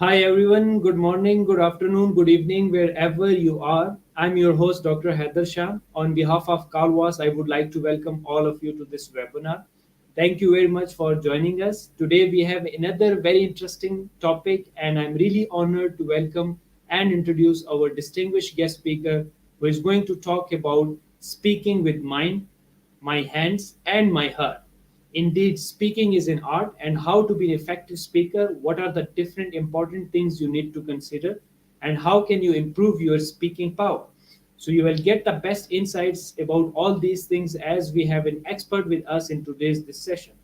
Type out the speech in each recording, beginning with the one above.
Hi everyone, good morning, good afternoon, good evening, wherever you are. I'm your host, Dr. Haider Shah. On behalf of Kalwas, I would like to welcome all of you to this webinar. Thank you very much for joining us. Today we have another very interesting topic, and I'm really honored to welcome and introduce our distinguished guest speaker who is going to talk about speaking with mind, my hands, and my heart. Indeed, speaking is an art, and how to be an effective speaker, what are the different important things you need to consider, and how can you improve your speaking power. So, you will get the best insights about all these things as we have an expert with us in today's this session.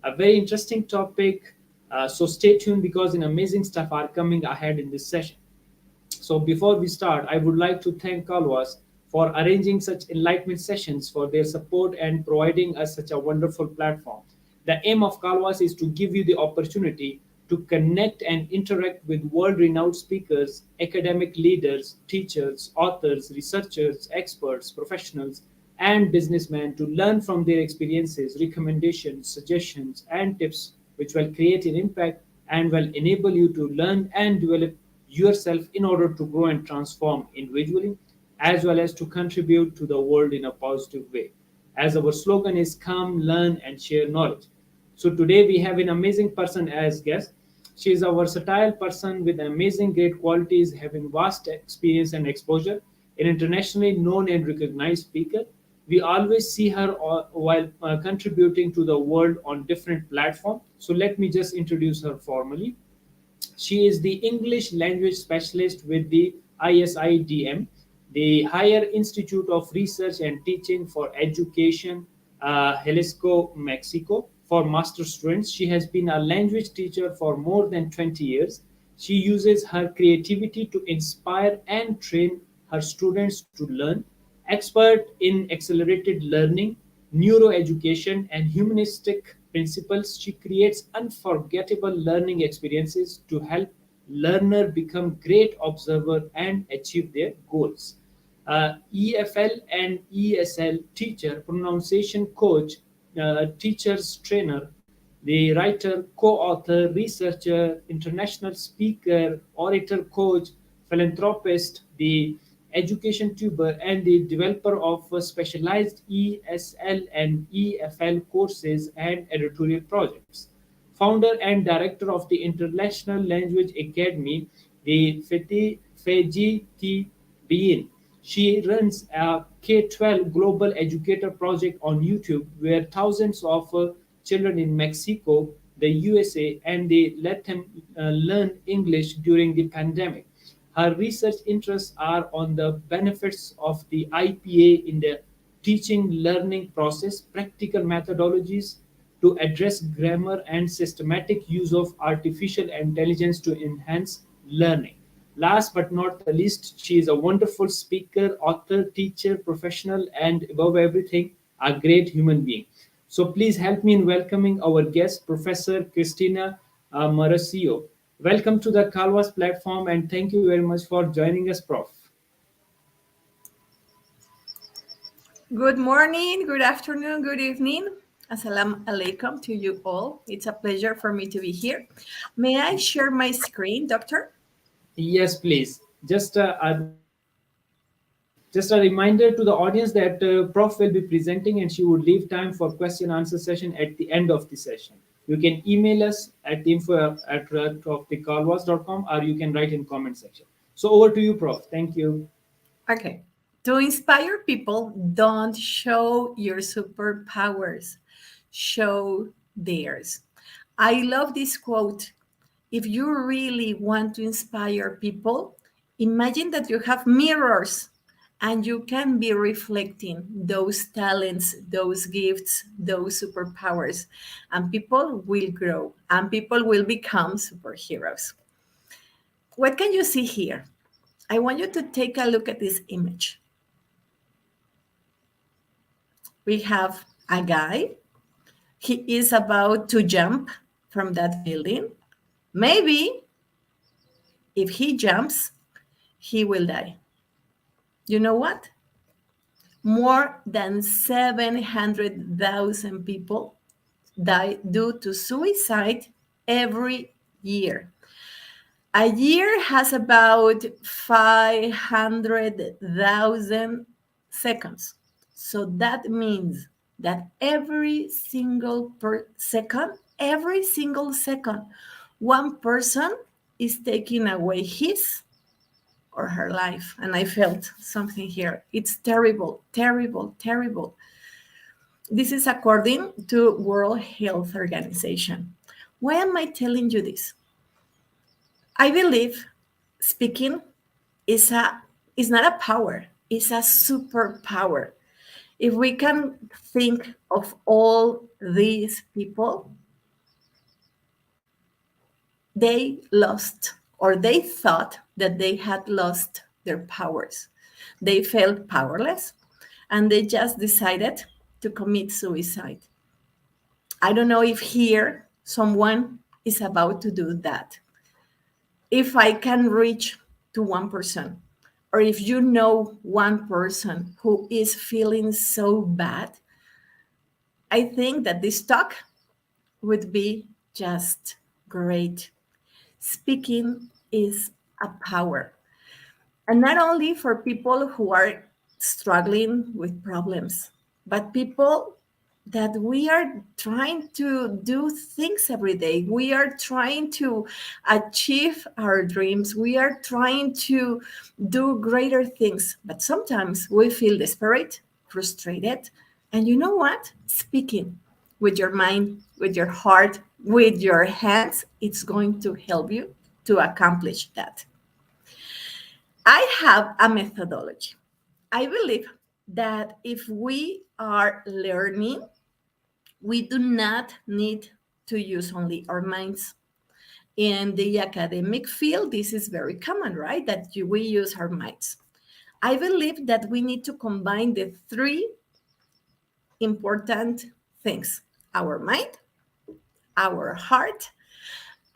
A very interesting topic, so stay tuned because an amazing stuff are coming ahead in this session. So before we start, I would like to thank Kalwas for arranging such enlightenment sessions, for their support and providing us such a wonderful platform. The aim of Kalwas is to give you the opportunity to connect and interact with world-renowned speakers, academic leaders, teachers, authors, researchers, experts, professionals, and businessmen to learn from their experiences, recommendations, suggestions, and tips which will create an impact and will enable you to learn and develop yourself in order to grow and transform individually as well as to contribute to the world in a positive way. As our slogan is come, learn, and share knowledge. So today we have an amazing person as guest. She is a versatile person with amazing great qualities, having vast experience and exposure, an internationally known and recognized speaker. We always see her while contributing to the world on different platforms. So let me just introduce her formally. She is the English language specialist with the ISIDM, the Higher Institute of Research and Teaching for Education, Jalisco, Mexico, for master students. She has been a language teacher for more than 20 years. She uses her creativity to inspire and train her students to learn. Expert in accelerated learning, neuroeducation, and humanistic principles, she creates unforgettable learning experiences to help learner become great observer and achieve their goals. EFL and ESL teacher, pronunciation coach, teacher's trainer, the writer, co-author, researcher, international speaker, orator, coach, philanthropist, the education tuber, and the developer of specialized ESL and EFL courses and editorial projects. Founder and director of the International Language Academy, the FEGTBIN. She runs a K-12 global educator project on YouTube where thousands of children in Mexico, the USA, and they let them learn English during the pandemic. Her research interests are on the benefits of the IPA in the teaching learning process, practical methodologies to address grammar, and systematic use of artificial intelligence to enhance learning. Last but not the least, she is a wonderful speaker, author, teacher, professional, and above everything, a great human being. So please help me in welcoming our guest, Professor Christina Murasio. Welcome to the Calvas platform, and thank you very much for joining us, Prof. Good morning, good afternoon, good evening. Assalamu alaikum to you all. It's a pleasure for me to be here. May I share my screen, doctor? Yes, please. Just a reminder to the audience that Prof will be presenting and she would leave time for question answer session at the end of the session. You can email us at info@profthecalvas.com or you can write in comment section. So over to you, Prof. Thank you. Okay. To inspire people, don't show your superpowers, show theirs. I love this quote. If you really want to inspire people, imagine that you have mirrors and you can be reflecting those talents, those gifts, those superpowers, and people will grow and people will become superheroes. What can you see here? I want you to take a look at this image. We have a guy. He is about to jump from that building. Maybe if he jumps, he will die. You know what? More than 700,000 people die due to suicide every year. A year has about 500,000 seconds. So that means that every single second, one person is taking away his or her life. And I felt something here. It's terrible, terrible, terrible. This is according to World Health Organization. Why am I telling you this? I believe speaking is not a power, it's a superpower. If we can think of all these people, they lost or they thought that they had lost their powers. They felt powerless and they just decided to commit suicide. I don't know if here someone is about to do that. If I can reach to one person, or if you know one person who is feeling so bad, I think that this talk would be just great. Speaking is a power. And not only for people who are struggling with problems, but people that we are trying to do things every day. We are trying to achieve our dreams. We are trying to do greater things. But sometimes we feel desperate, frustrated. And you know what? Speaking with your mind, with your heart, with your hands, it's going to help you to accomplish that. I have a methodology. I believe that if we are learning, we do not need to use only our minds. In the academic field, this is very common, right? That we use our minds. I believe that we need to combine the three important things: our mind, our heart,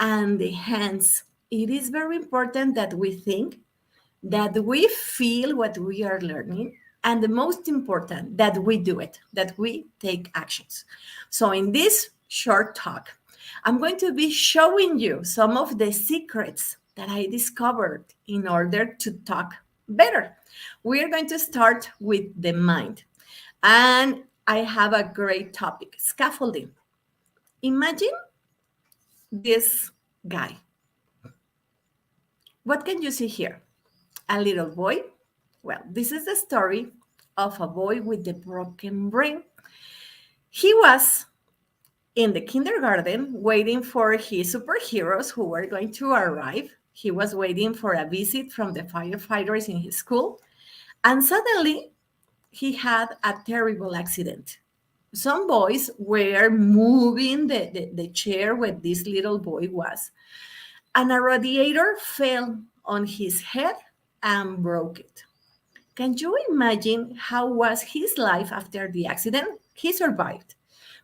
and the hands. It is very important that we think, that we feel what we are learning, and the most important, that we do it, that we take actions. So in this short talk, I'm going to be showing you some of the secrets that I discovered in order to talk better. We are going to start with the mind. And I have a great topic: scaffolding. Imagine this guy. What can you see here? A little boy. Well, this is the story of a boy with a broken brain. He was in the kindergarten waiting for his superheroes who were going to arrive. He was waiting for a visit from the firefighters in his school. And suddenly, he had a terrible accident. Some boys were moving the chair where this little boy was, and a radiator fell on his head and broke it. Can you imagine how was his life after the accident? He survived,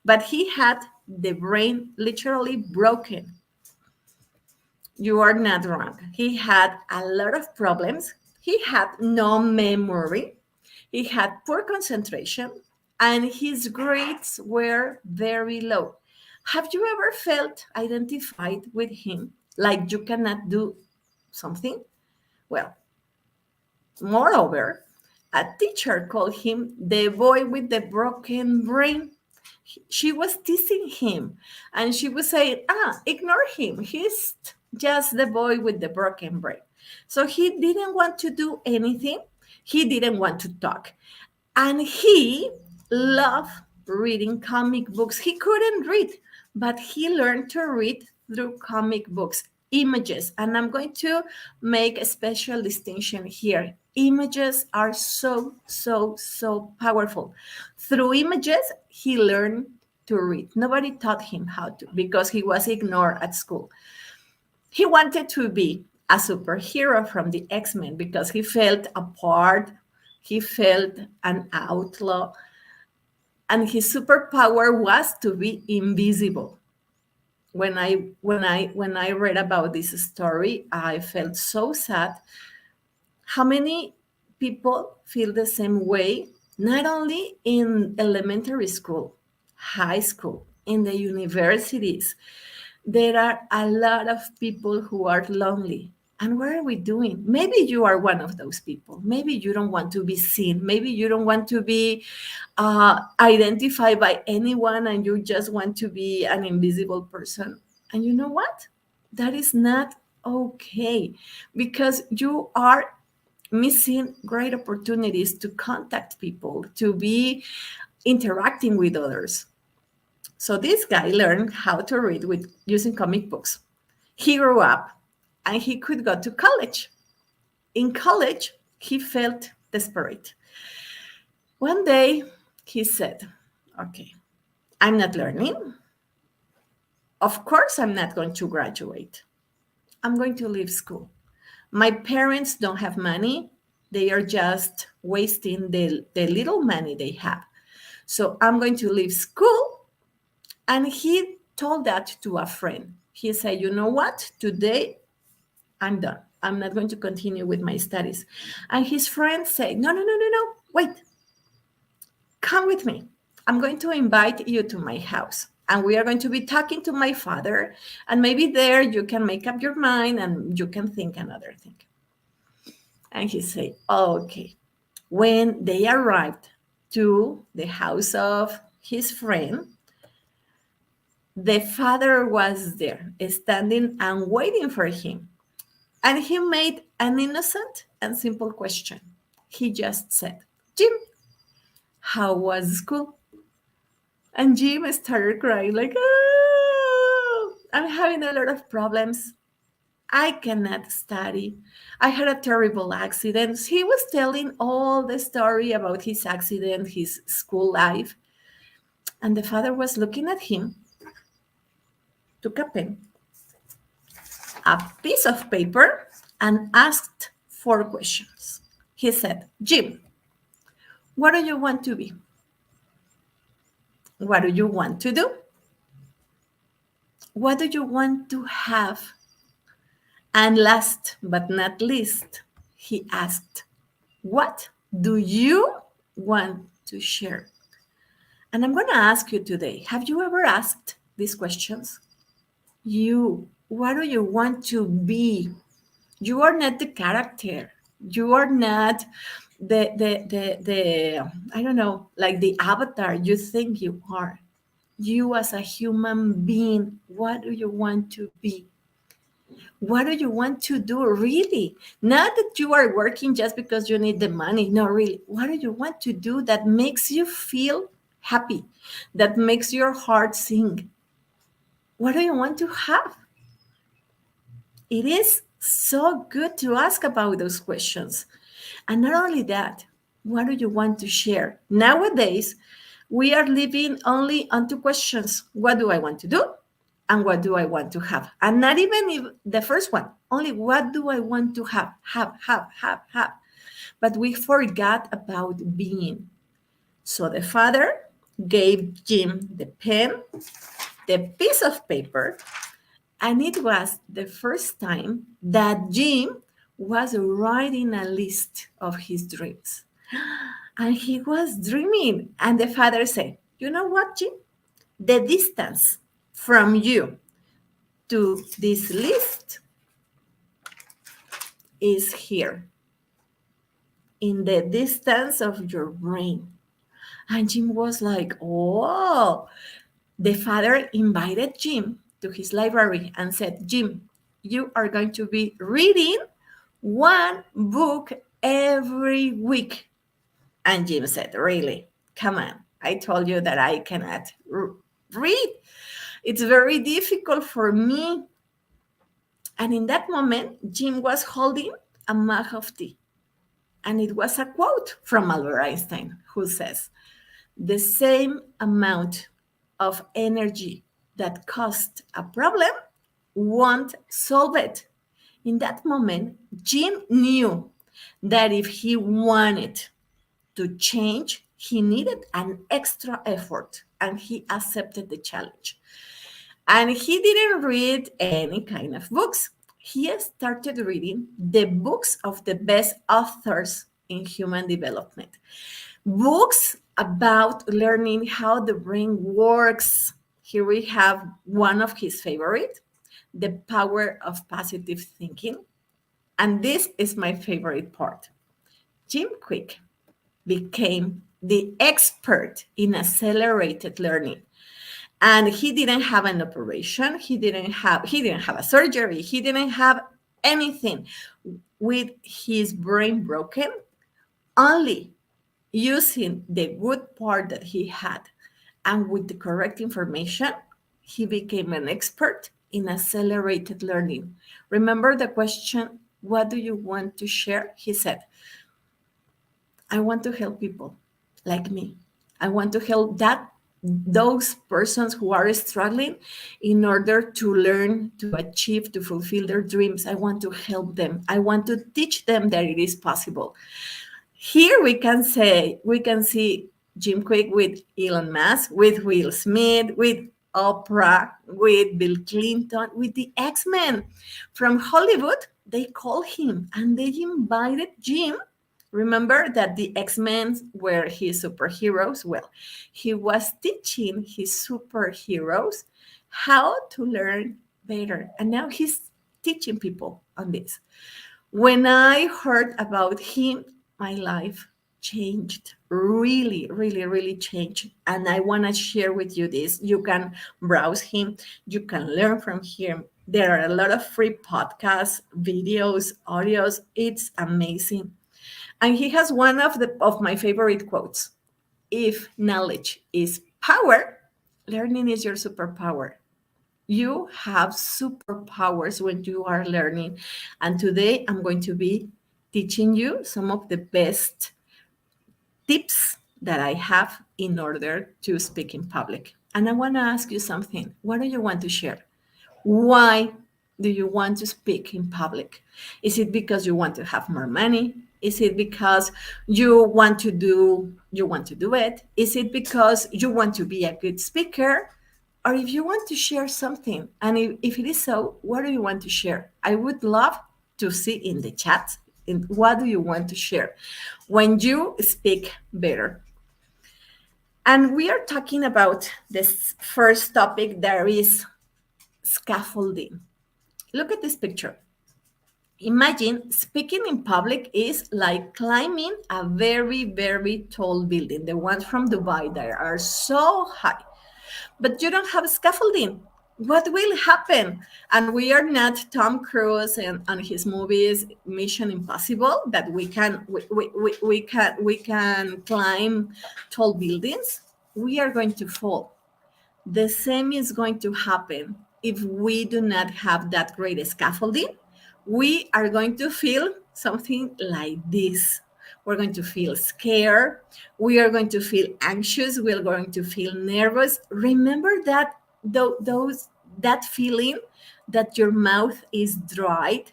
but he had the brain literally broken. You are not wrong. He had a lot of problems. He had no memory. He had poor concentration, and his grades were very low. Have you ever felt identified with him, like you cannot do something? Well, moreover, a teacher called him the boy with the broken brain. She was teasing him and she was saying, ignore him. He's just the boy with the broken brain. So he didn't want to do anything. He didn't want to talk. And he loved reading comic books. He couldn't read, but he learned to read through comic books, images. And I'm going to make a special distinction here. Images are so, so, so powerful. Through images, he learned to read. Nobody taught him how to because he was ignored at school. He wanted to be a superhero from the X-Men because he felt apart, he felt an outlaw, and his superpower was to be invisible. When I read about this story, I felt so sad. How many people feel the same way, not only in elementary school, high school, in the universities? There are a lot of people who are lonely. And what are we doing? Maybe you are one of those people. Maybe you don't want to be seen. Maybe you don't want to be identified by anyone and you just want to be an invisible person. And you know what? That is not okay because you are missing great opportunities to contact people, to be interacting with others. So this guy learned how to read with using comic books. He grew up and he could go to college. In college, he felt desperate. One day, he said, okay, I'm not learning. Of course, I'm not going to graduate. I'm going to leave school. My parents don't have money. They are just wasting the little money they have. So I'm going to leave school. And he told that to a friend. He said, you know what? Today, I'm done. I'm not going to continue with my studies. And his friend said, no, no, no, no, no. Wait, come with me. I'm going to invite you to my house. And we are going to be talking to my father. And maybe there you can make up your mind and you can think another thing. And he said, oh, okay. When they arrived to the house of his friend, the father was there, standing and waiting for him. And he made an innocent and simple question. He just said, Jim, how was school? And Jim started crying like, oh, I'm having a lot of problems. I cannot study. I had a terrible accident. He was telling all the story about his accident, his school life. And the father was looking at him, took a pen, a piece of paper, and asked 4 questions. He said, Jim, what do you want to be? What do you want to do? What do you want to have? And last but not least, he asked, what do you want to share? And I'm going to ask you today, have you ever asked these questions? You, what do you want to be? You are not the character. You are not the I don't know, like the avatar you think you are. You as a human being, what do you want to be? What do you want to do really? Not that you are working just because you need the money. No, really. What do you want to do that makes you feel happy, that makes your heart sing? What do you want to have? It is so good to ask about those questions. And not only that, what do you want to share? Nowadays, we are living only on 2 questions. What do I want to do? And what do I want to have? And not even if the first one, only what do I want to have? Have. But we forgot about being. So the father gave Jim the pen, the piece of paper, and it was the first time that Jim was writing a list of his dreams. And he was dreaming. And the father said, you know what, Jim? The distance from you to this list is here, in the distance of your brain. And Jim was like, oh. The father invited Jim to his library and said, Jim, you are going to be reading 1 book every week. And Jim said, really? Come on. I told you that I cannot read. It's very difficult for me. And in that moment, Jim was holding a mug of tea. And it was a quote from Albert Einstein, who says, the same amount of energy that caused a problem won't solve it. In that moment, Jim knew that if he wanted to change, he needed an extra effort, and he accepted the challenge. And he didn't read any kind of books. He started reading the books of the best authors in human development. Books about learning how the brain works. Here we have one of his favorite, the power of positive thinking. And this is my favorite part. Jim Quick became the expert in accelerated learning. And he didn't have an operation, he didn't have a surgery, he didn't have anything. With his brain broken, only using the good part that he had and with the correct information, he became an expert in accelerated learning. Remember the question, what do you want to share? He said, I want to help people like me. I want to help those persons who are struggling in order to learn, to achieve, to fulfill their dreams. I want to help them. I want to teach them that it is possible. Here we can see Jim Quick with Elon Musk, with Will Smith, with Oprah, with Bill Clinton, with the X-Men. From Hollywood, they called him and they invited Jim. Remember that the X-Men were his superheroes? Well, he was teaching his superheroes how to learn better. And now he's teaching people on this. When I heard about him, my life changed, really, really, really changed. And I want to share with you this. You can browse him, you can learn from him. There are a lot of free podcasts, videos, audios. It's amazing. And he has one of my favorite quotes. If knowledge is power, learning is your superpower. You have superpowers when you are learning. And today I'm going to be teaching you some of the best tips that I have in order to speak in public. And I want to ask you something. What do you want to share? Why do you want to speak in public? Is it because you want to have more money? Is it because you want to do it? Is it because you want to be a good speaker? Or if you want to share something, and if it is so, what do you want to share? I would love to see in the chat, what do you want to share when you speak better? And we are talking about this first topic, there is scaffolding. Look at this picture. Imagine speaking in public is like climbing a very, very tall building, the ones from Dubai that are so high. But you don't have scaffolding. What will happen? And we are not Tom Cruise and his movies Mission Impossible that we can climb tall buildings. We are going to fall. The same is going to happen if we do not have that great scaffolding. We are going to feel something like this. We're going to feel scared. We are going to feel anxious. We are going to feel nervous. Remember that that feeling that your mouth is dried,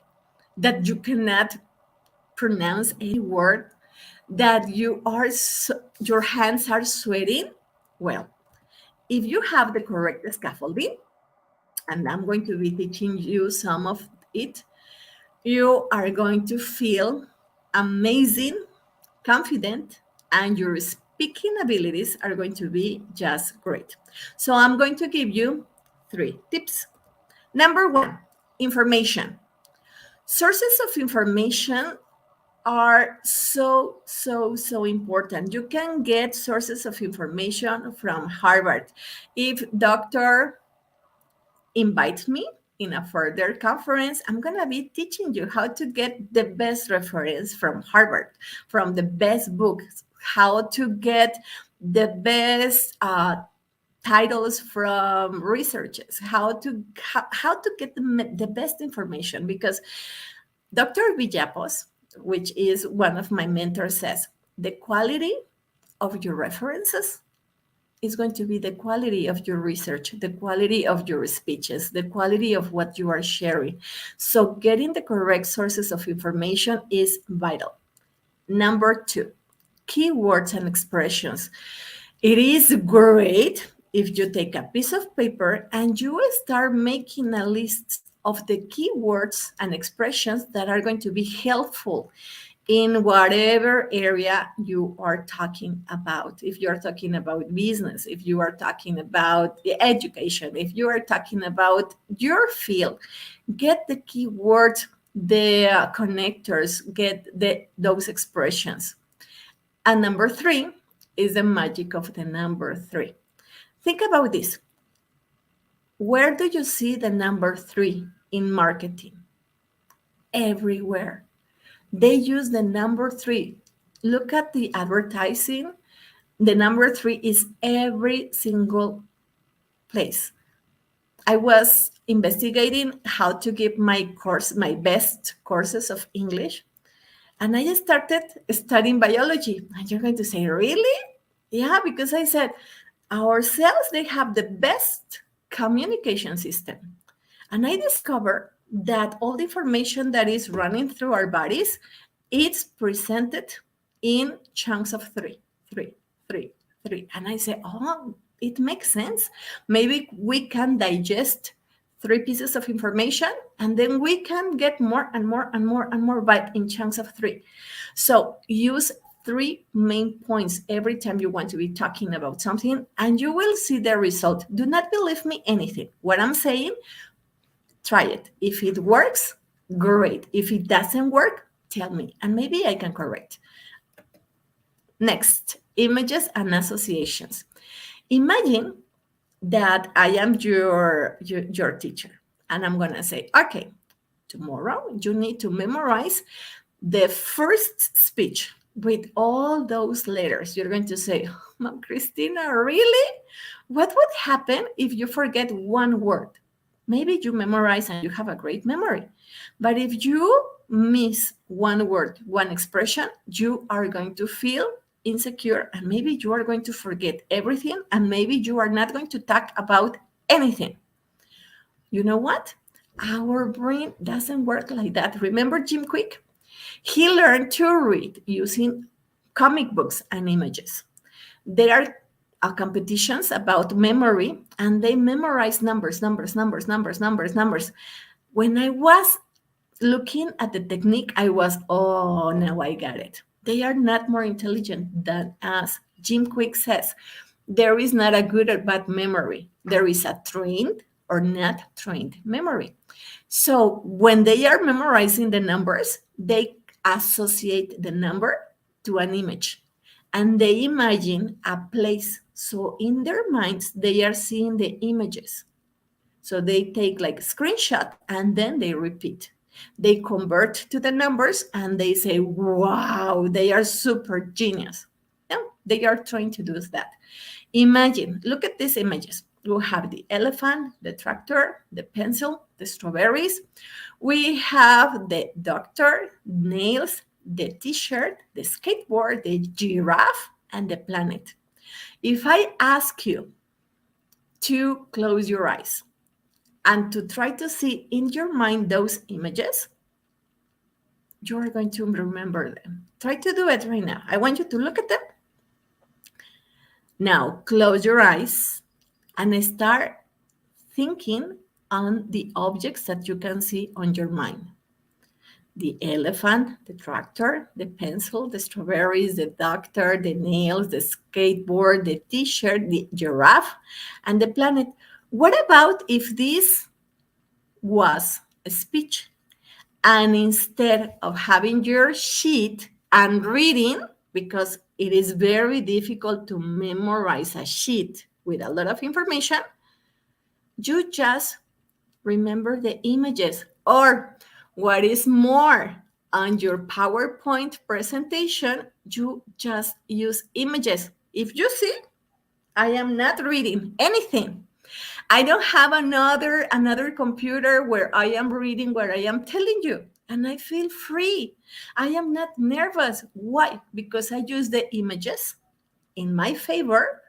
that you cannot pronounce any word, that your hands are sweating. Well, if you have the correct scaffolding, and I'm going to be teaching you some of it, you are going to feel amazing, confident, and your speaking abilities are going to be just great. So I'm going to give you 3 tips. Number 1, information. Sources of information are so important. You can get sources of information from Harvard. If Dr. invites me in a further conference, I'm going to be teaching you how to get the best reference from Harvard, from the best books, how to get the best titles from researchers, how to get the best information. Because Dr. Villapos, which is one of my mentors, says the quality of your references is going to be the quality of your research, the quality of your speeches, the quality of what you are sharing. So getting the correct sources of information is vital. Number 2, keywords and expressions. It is great if you take a piece of paper and you start making a list of the keywords and expressions that are going to be helpful in whatever area you are talking about. If you are talking about business, if you are talking about education, if you are talking about your field, get the keywords, the connectors, get those expressions. And number three is the magic of the number three. Think about this. Where do you see the number three in marketing? Everywhere. They use the number three. Look at the advertising. The number three is every single place. I was investigating how to give my course, my best courses of English, and I started studying biology. And you're going to say, really? Yeah, because I said, our cells, they have the best communication system. And I discovered that all the information that is running through our bodies, it's presented in chunks of three, three, three, three. And I say, oh, it makes sense. Maybe we can digest three pieces of information and then we can get more and more and more and more, but in chunks of three. So use three main points every time you want to be talking about something, and you will see the result. Do not believe me anything. What I'm saying, try it. If it works, great. If it doesn't work, tell me, and maybe I can correct. Next, images and associations. Imagine that I am your teacher, and I'm going to say, okay, tomorrow you need to memorize the first speech with all those letters. You're going to say, Mom, Christina, really? What would happen if you forget one word? Maybe you memorize and you have a great memory. But if you miss one word, one expression, you are going to feel insecure, and maybe you are going to forget everything, and maybe you are not going to talk about anything. You know what? Our brain doesn't work like that. Remember Jim Quick? He learned to read using comic books and images. There are competitions about memory, and they memorize numbers. When I was looking at the technique, I was, oh, now I got it. They are not more intelligent than us. Jim Quick says, there is not a good or bad memory. There is a trained or not trained memory. So when they are memorizing the numbers, they associate the number to an image, and they imagine a place. So in their minds, they are seeing the images. So they take like a screenshot and then they repeat. They convert to the numbers and they say, wow, they are super genius. Yeah, they are trying to do that. Imagine, look at these images. We have the elephant, the tractor, the pencil, the strawberries. We have the doctor, nails, the t-shirt, the skateboard, the giraffe, and the planet. If I ask you to close your eyes and to try to see in your mind those images, you are going to remember them. Try to do it right now. I want you to look at them. Now, close your eyes and start thinking on the objects that you can see on your mind. The elephant, the tractor, the pencil, the strawberries, the doctor, the nails, the skateboard, the t-shirt, the giraffe, and the planet. What about if this was a speech? And instead of having your sheet and reading, because it is very difficult to memorize a sheet with a lot of information, you just remember the images. Or what is more, on your PowerPoint presentation, you just use images. If you see, I am not reading anything. I don't have another computer where I am reading what I am telling you, and I feel free. I am not nervous. Why? Because I use the images in my favor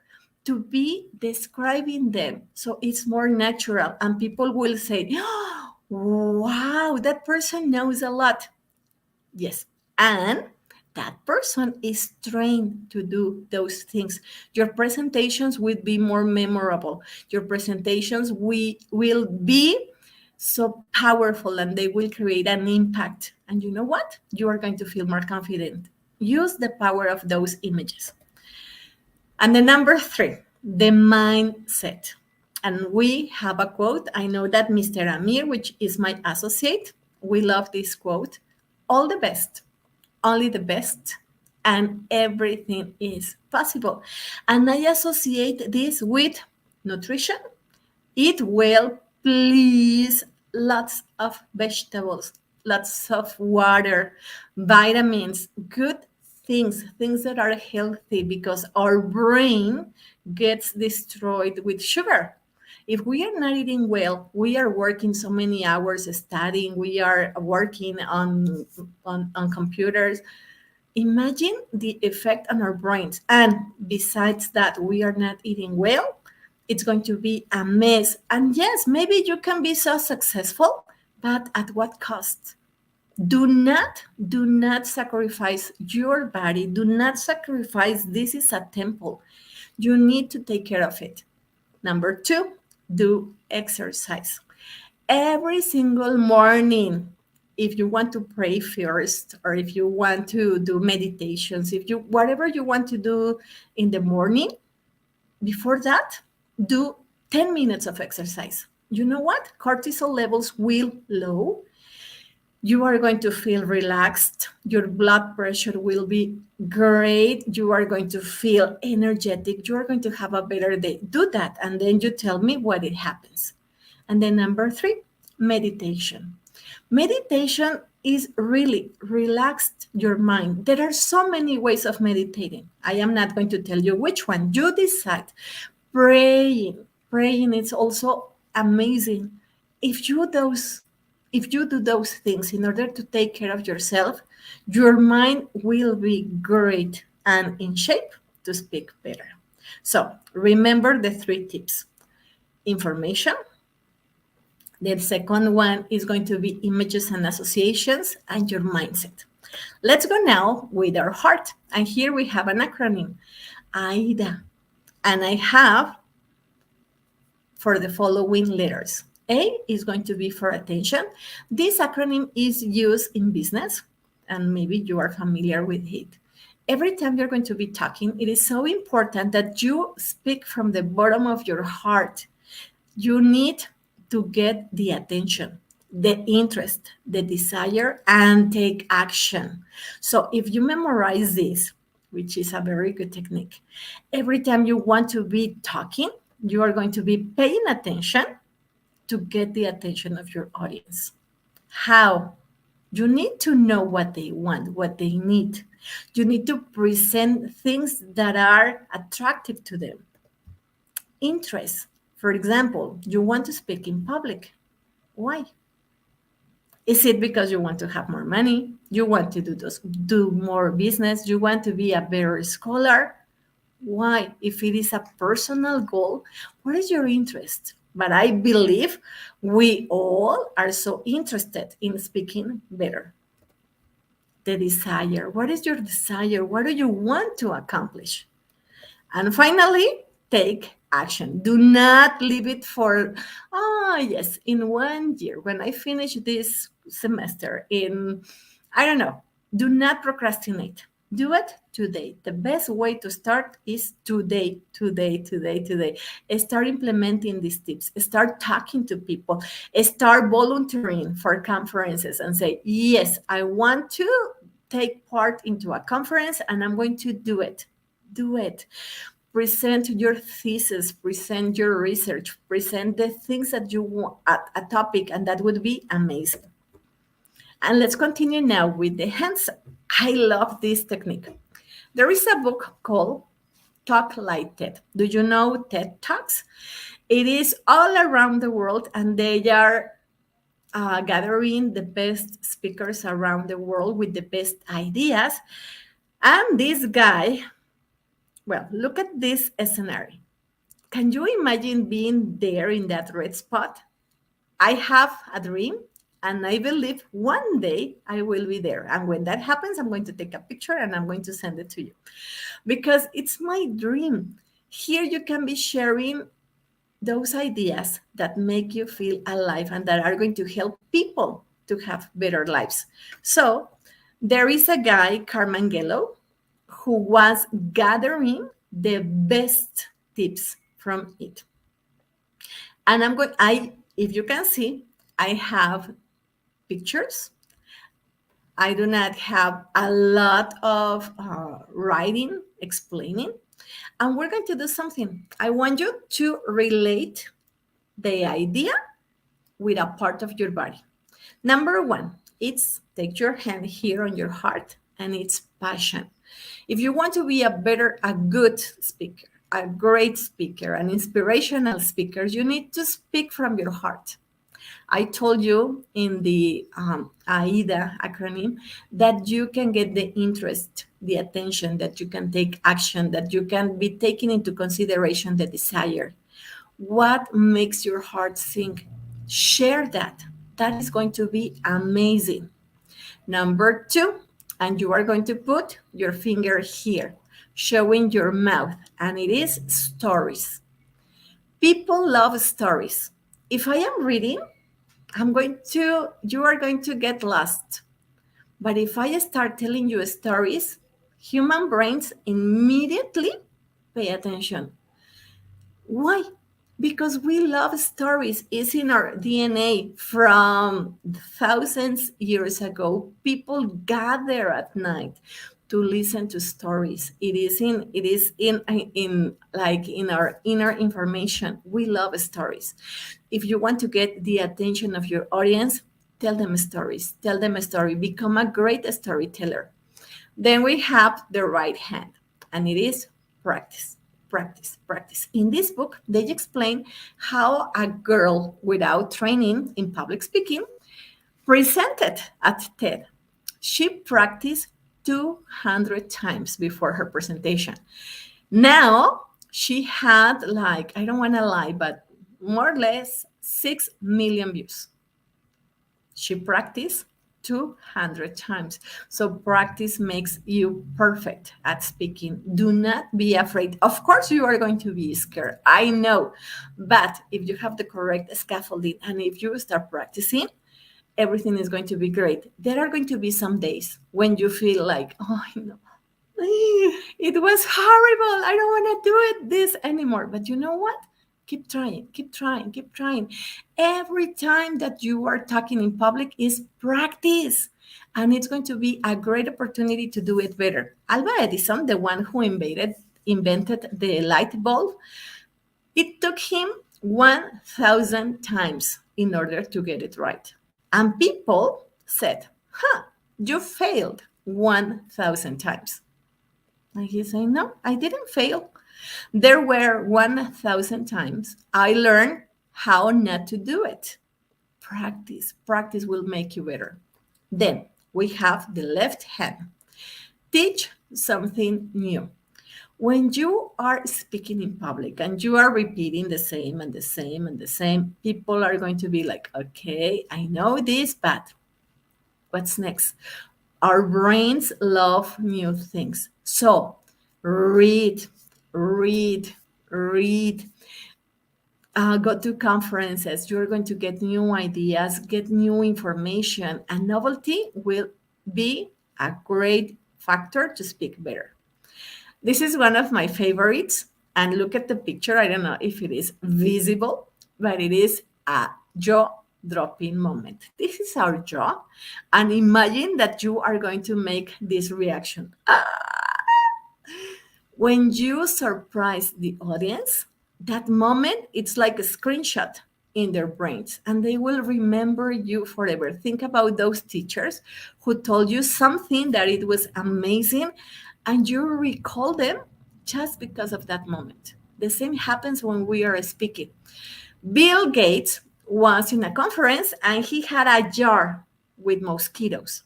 to be describing them. So it's more natural, and people will say, oh, wow, that person knows a lot. Yes. And that person is trained to do those things. Your presentations will be more memorable. Your presentations will be so powerful, and they will create an impact. And you know what? You are going to feel more confident. Use the power of those images. And the number three, the mindset. And we have a quote. I know that Mr. Amir, which is my associate, we love this quote. All the best, only the best, and everything is possible. And I associate this with nutrition. Eat well, please. Lots of vegetables, lots of water, vitamins, good things, things that are healthy, because our brain gets destroyed with sugar. If we are not eating well, we are working so many hours studying, we are working on computers. Imagine the effect on our brains. And besides that, we are not eating well, it's going to be a mess. And yes, maybe you can be so successful, but at what cost? Do not sacrifice your body. Do not sacrifice. This is a temple. You need to take care of it. Number two, do exercise every single morning. If you want to pray first, or if you want to do meditations, if you whatever you want to do in the morning, before that, do 10 minutes of exercise. You know what? Cortisol levels will low. You are going to feel relaxed. Your blood pressure will be great. You are going to feel energetic. You are going to have a better day. Do that, and then you tell me what it happens. And then number three, meditation. Meditation is really relaxed your mind. There are so many ways of meditating. I am not going to tell you which one. You decide. Praying is also amazing. If you those if you do those things in order to take care of yourself, your mind will be great and in shape to speak better. So remember the three tips: information. The second one is going to be images and associations, and your mindset. Let's go now with our heart. And here we have an acronym, AIDA. And I have for the following letters. A is going to be for attention. This acronym is used in business, and maybe you are familiar with it. Every time you're going to be talking, it is so important that you speak from the bottom of your heart. You need to get the attention, the interest, the desire, and take action. So if you memorize this, which is a very good technique, every time you want to be talking, you are going to be paying attention to get the attention of your audience. How? You need to know what they want, what they need. You need to present things that are attractive to them. Interest. For example, you want to speak in public. Why? Is it because you want to have more money? You want to do more business? You want to be a better scholar? Why? If it is a personal goal, what is your interest? But I believe we all are so interested in speaking better. The desire. What is your desire? What do you want to accomplish? And finally, take action. Do not leave it for, yes, in 1 year, when I finish this semester, I don't know, do not procrastinate. Do it today. The best way to start is today. Start implementing these tips. Start talking to people. Start volunteering for conferences and say, yes, I want to take part into a conference and I'm going to do it. Do it. Present your thesis, present your research, present the things that you want, a topic, and that would be amazing. And let's continue now with the hands up. I love this technique. There is a book called Talk Like TED. Do you know TED Talks? It is all around the world, and they are gathering the best speakers around the world with the best ideas. And this guy, well, look at this scenario. Can you imagine being there in that red spot? I have a dream, and I believe one day I will be there. And when that happens, I'm going to take a picture and I'm going to send it to you because it's my dream. Here you can be sharing those ideas that make you feel alive and that are going to help people to have better lives. So there is a guy, Carmangelo, who was gathering the best tips from it. And if you can see, I have pictures. I do not have a lot of writing explaining. And we're going to do something. I want you to relate the idea with a part of your body. Number one, it's take your hand here on your heart and it's passion. If you want to be a good speaker, a great speaker, an inspirational speaker, you need to speak from your heart. I told you in the AIDA acronym that you can get the interest, the attention, that you can take action, that you can be taking into consideration the desire. What makes your heart sing? Share that. That is going to be amazing. Number two, and you are going to put your finger here, showing your mouth, and it is stories. People love stories. If I am reading, you are going to get lost. But if I start telling you stories, human brains immediately pay attention. Why? Because we love stories. It's in our DNA from thousands years ago. People gather at night to listen to stories. It is in our inner information. We love stories. If you want to get the attention of your audience, tell them stories. Tell them a story. Become a great storyteller. Then we have the right hand, and it is practice. Practice, practice. In this book, they explain how a girl without training in public speaking presented at TED. She practiced 200 times before her presentation. Now she had I don't want to lie, but more or less 6 million views. She practiced 200 times. So practice makes you perfect at speaking. Do not be afraid. Of course, you are going to be scared. I know. But if you have the correct scaffolding and if you start practicing, everything is going to be great. There are going to be some days when you feel like, oh, no, it was horrible. I don't want to do this anymore. But you know what? Keep trying, keep trying, keep trying. Every time that you are talking in public is practice. And it's going to be a great opportunity to do it better. Alva Edison, the one who invented the light bulb, it took him 1,000 times in order to get it right. And people said, you failed 1,000 times. And he said, no, I didn't fail. There were 1,000 times I learned how not to do it. Practice. Practice will make you better. Then we have the left hand. Teach something new. When you are speaking in public and you are repeating the same and the same and the same, people are going to be like, okay, I know this, but what's next? Our brains love new things. So read. Go to conferences. You're going to get new ideas, get new information, and novelty will be a great factor to speak better. This is one of my favorites. And look at the picture. I don't know if it is visible, but it is a jaw-dropping moment. This is our jaw. And imagine that you are going to make this reaction. When you surprise the audience, that moment, it's like a screenshot in their brains, and they will remember you forever. Think about those teachers who told you something that it was amazing, and you recall them just because of that moment. The same happens when we are speaking. Bill Gates was in a conference, and he had a jar with mosquitoes,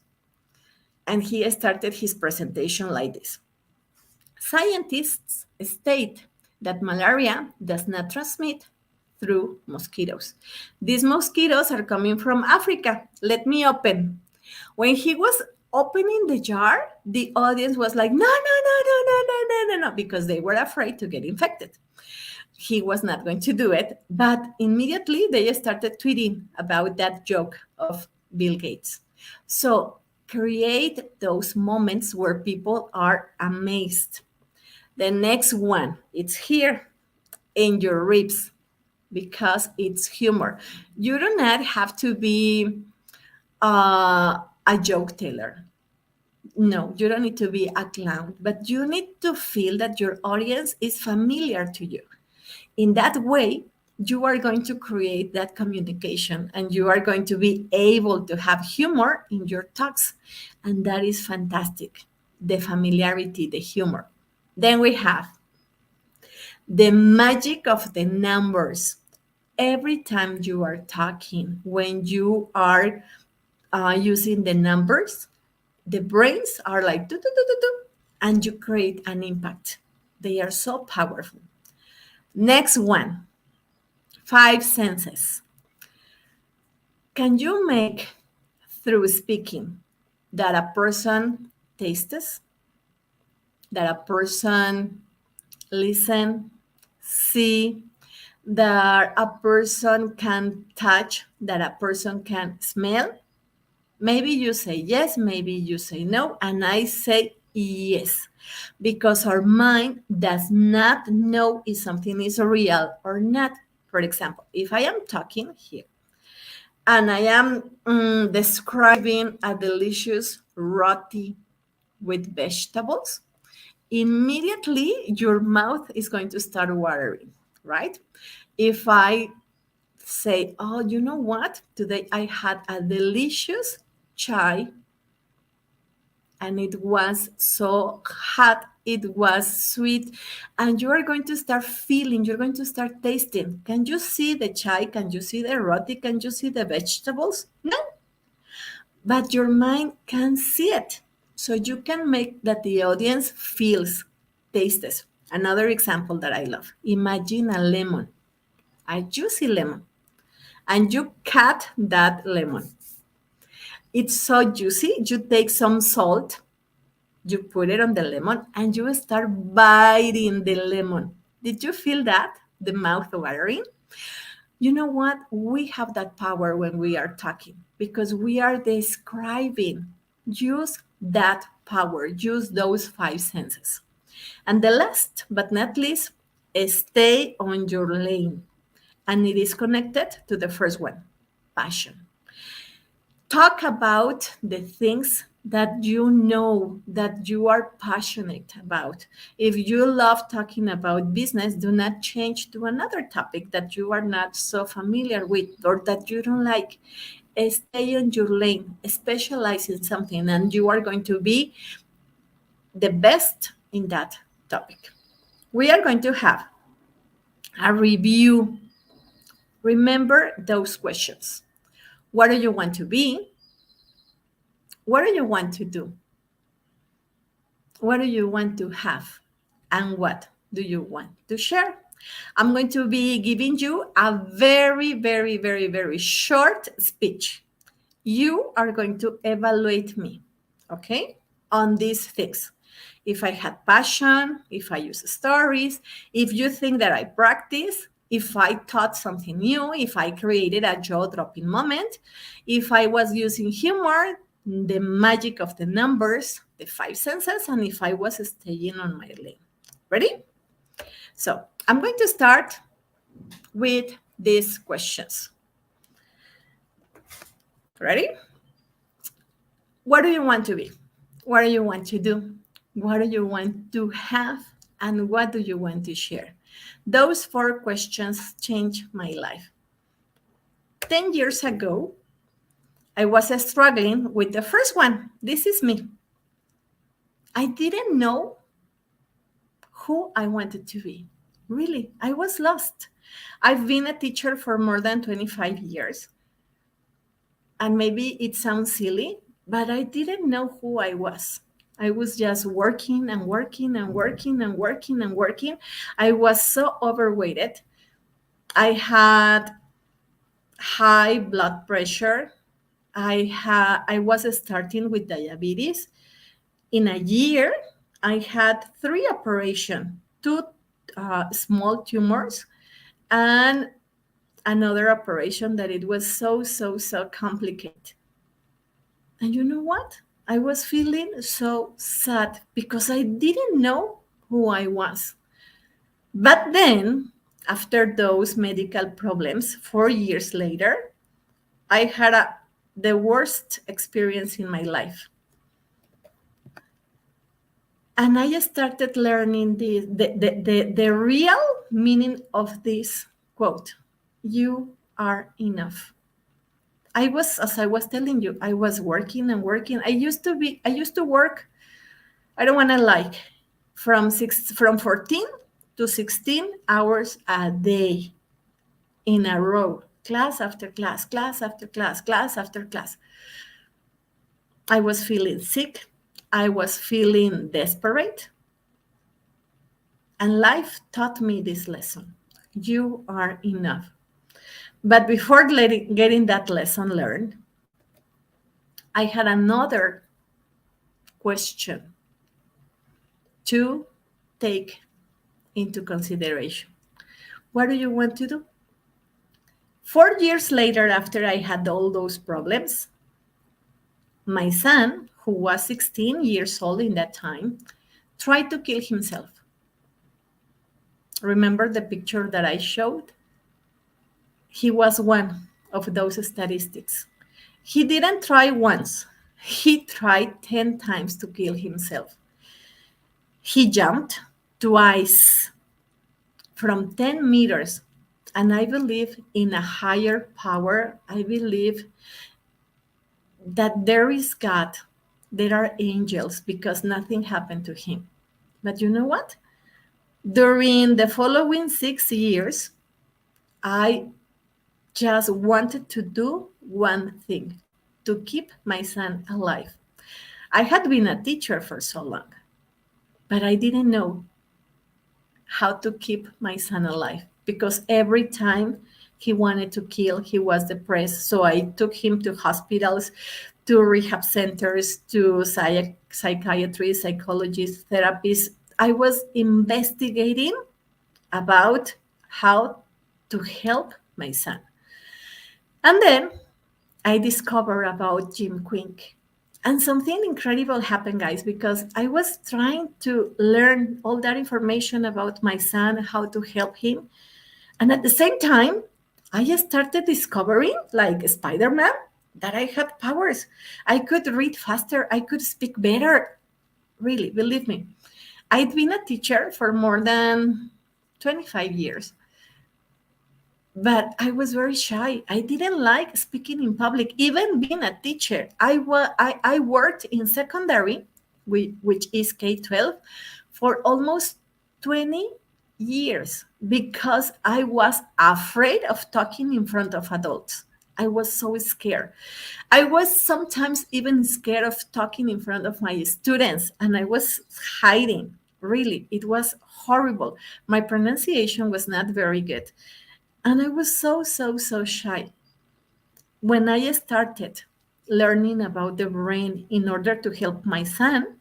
and he started his presentation like this. Scientists state that malaria does not transmit through mosquitoes. These mosquitoes are coming from Africa. Let me open. When he was opening the jar, the audience was like, no, because they were afraid to get infected. he was not going to do it, but immediately they started tweeting about that joke of Bill Gates. So create those moments where people are amazed. The next one, it's here in your ribs because it's humor. You do not have to be a joke teller. No, you don't need to be a clown, but you need to feel that your audience is familiar to you. In that way, you are going to create that communication and you are going to be able to have humor in your talks. And that is fantastic. The familiarity, the humor. Then we have the magic of the numbers. Every time you are talking, when you are using the numbers, the brains are like, do, do, do, do, do, and you create an impact. They are so powerful. Next one, five senses. Can you make through speaking that a person tastes, that a person listen, see, that a person can touch, that a person can smell? Maybe you say yes, maybe you say no, and I say yes, because our mind does not know if something is real or not. For example, if I am talking here and I am describing a delicious roti with vegetables, immediately your mouth is going to start watering, right? If I say, oh, you know what? Today I had a delicious chai and it was so hot, it was sweet, and you are going to start feeling, you're going to start tasting. Can you see the chai? Can you see the roti? Can you see the vegetables? No, but your mind can see it. So you can make that the audience feels, tastes. Another example that I love, imagine a lemon, a juicy lemon, and you cut that lemon. It's so juicy, you take some salt, you put it on the lemon, and you start biting the lemon. Did you feel that? The mouth watering? You know what? We have that power when we are talking because we are describing. Use that power, use those five senses. And the last but not least, stay on your lane. And it is connected to the first one, passion. Talk about the things that you know that you are passionate about. If you love talking about business, do not change to another topic that you are not so familiar with or that you don't like. Stay on your lane, specialize in something, and you are going to be the best in that topic. We are going to have a review. Remember those questions. What do you want to be? What do you want to do? What do you want to have? And what do you want to share? I'm going to be giving you a very, very, very, very short speech. You are going to evaluate me, okay, on these things. If I had passion, if I use stories, if you think that I practice, if I taught something new, if I created a jaw-dropping moment, if I was using humor, the magic of the numbers, the five senses, and if I was staying on my lane. Ready? So I'm going to start with these questions. Ready? What do you want to be? What do you want to do? What do you want to have? And what do you want to share? Those four questions changed my life. 10 years ago, I was struggling with the first one. This is me. I didn't know who I wanted to be. Really, I was lost. I've been a teacher for more than 25 years. And maybe it sounds silly, but I didn't know who I was. I was just working and working and working and working and working. I was so overweighted. I had high blood pressure. I was starting with diabetes. In a year, I had 3 operations, small tumors, and another operation that it was so complicated. And you know what? I was feeling so sad because I didn't know who I was. But then, after those medical problems, 4 years later, I had the worst experience in my life. And I started learning the real meaning of this quote: you are enough. As I was telling you, I was working and working. I used to work, I don't want to lie, from 14 to 16 hours a day in a row, class after class, class after class, class after class. I was feeling sick. I was feeling desperate. And life taught me this lesson: you are enough. But before getting that lesson learned, I had another question to take into consideration. What do you want to do? 4 years later, after I had all those problems, my son, who was 16 years old in that time, tried to kill himself. Remember the picture that I showed? He was one of those statistics. He didn't try once, he tried 10 times to kill himself. He jumped twice from 10 meters. And I believe in a higher power. I believe that there is God, there are angels, because nothing happened to him. But you know what? During the following 6 years, I just wanted to do one thing: to keep my son alive. I had been a teacher for so long, but I didn't know how to keep my son alive, because every time he wanted to kill, he was depressed. So I took him to hospitals, to rehab centers, to psychiatrists, psychologists, therapists. I was investigating about how to help my son. And then I discovered about Jim Quink. And something incredible happened, guys, because I was trying to learn all that information about my son, how to help him. And at the same time, I started discovering, like Spider Man, that I had powers. I could read faster, I could speak better. Really, believe me. I'd been a teacher for more than 25 years. But I was very shy. I didn't like speaking in public, even being a teacher. I worked in secondary, which is K-12, for almost 20 years because I was afraid of talking in front of adults. I was so scared. I was sometimes even scared of talking in front of my students, and I was hiding. Really, it was horrible. My pronunciation was not very good. And I was so shy. When I started learning about the brain in order to help my son,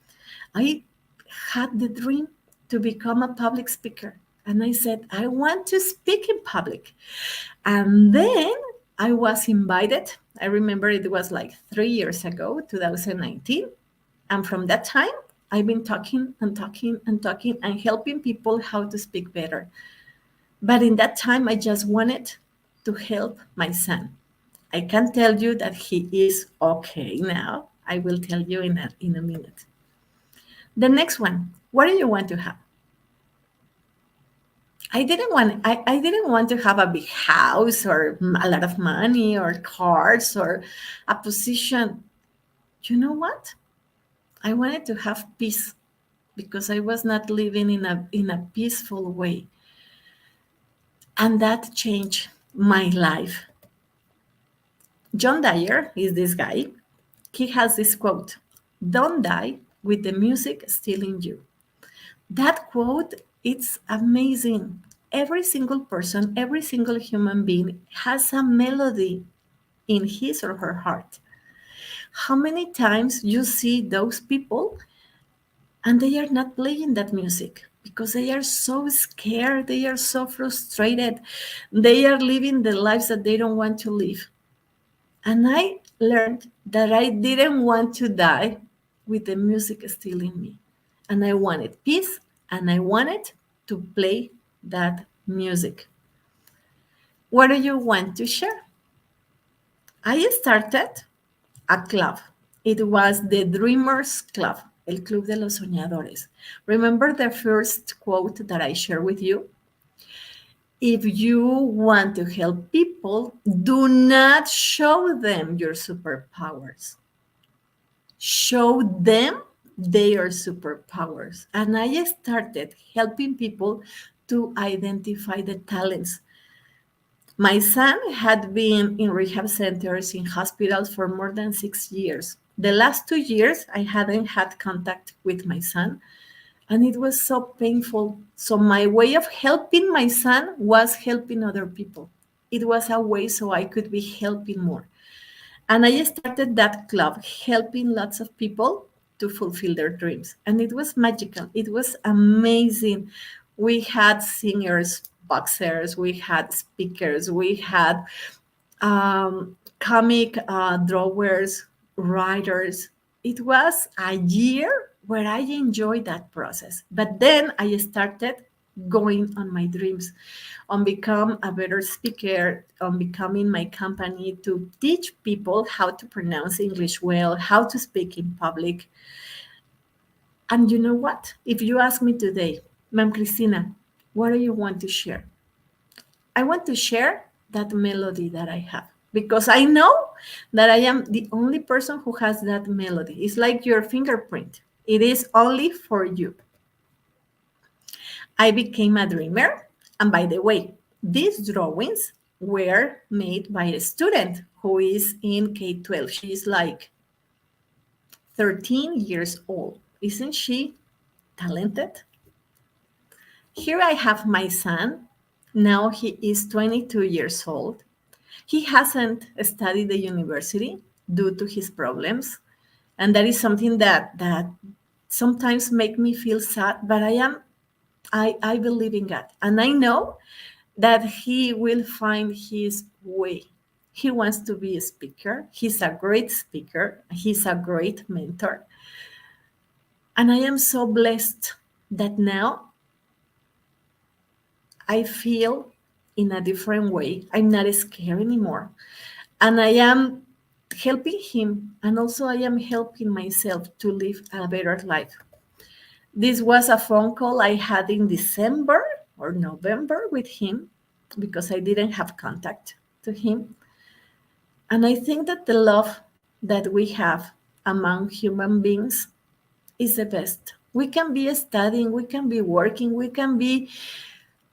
I had the dream to become a public speaker. And I said, I want to speak in public. And then I was invited. I remember it was like 3 years ago, 2019. And from that time, I've been talking and talking and talking and helping people how to speak better. But in that time, I just wanted to help my son. I can tell you that he is okay now. I will tell you in a minute. The next one, what do you want to have? I didn't want to have a big house or a lot of money or cars or a position. You know what? I wanted to have peace because I was not living in a peaceful way. And that changed my life. John Dyer is this guy. He has this quote: "Don't die with the music still in you." That quote, it's amazing. Every single person, every single human being has a melody in his or her heart. How many times you see those people and they are not playing that music because they are so scared, they are so frustrated, they are living the lives that they don't want to live. And I learned that I didn't want to die with the music still in me. And I wanted peace, and I wanted to play that music. What do you want to share? I started a club. It was the Dreamers Club, El Club de los Soñadores. Remember the first quote that I shared with you? If you want to help people, do not show them your superpowers. Show them their superpowers. And I started helping people to identify the talents. My son had been in rehab centers, in hospitals for more than 6 years. The last 2 years, I hadn't had contact with my son, and it was so painful. So, my way of helping my son was helping other people. It was a way so I could be helping more. And I started that club, helping lots of people to fulfill their dreams. And it was magical. It was amazing. We had singers, boxers, we had speakers, we had comic drawers, writers. It was a year where I enjoyed that process. But then I started going on my dreams, on become a better speaker, on becoming my company to teach people how to pronounce English well, how to speak in public. And you know what? If you ask me today, Ma'am Christina, what do you want to share? I want to share that melody that I have because I know that I am the only person who has that melody. It's like your fingerprint, it is only for you. I became a dreamer. And by the way, these drawings were made by a student who is in K-12. She's like 13 years old. Isn't she talented? Here I have my son. Now he is 22 years old. He hasn't studied the university due to his problems. And that is something that sometimes make me feel sad, but I believe in God. And I know that he will find his way. He wants to be a speaker. He's a great speaker. He's a great mentor. And I am so blessed that now I feel in a different way. I'm not scared anymore. And I am helping him. And also, I am helping myself to live a better life. This was a phone call I had in December or November with him because I didn't have contact to him. And I think that the love that we have among human beings is the best. We can be studying, we can be working, we can be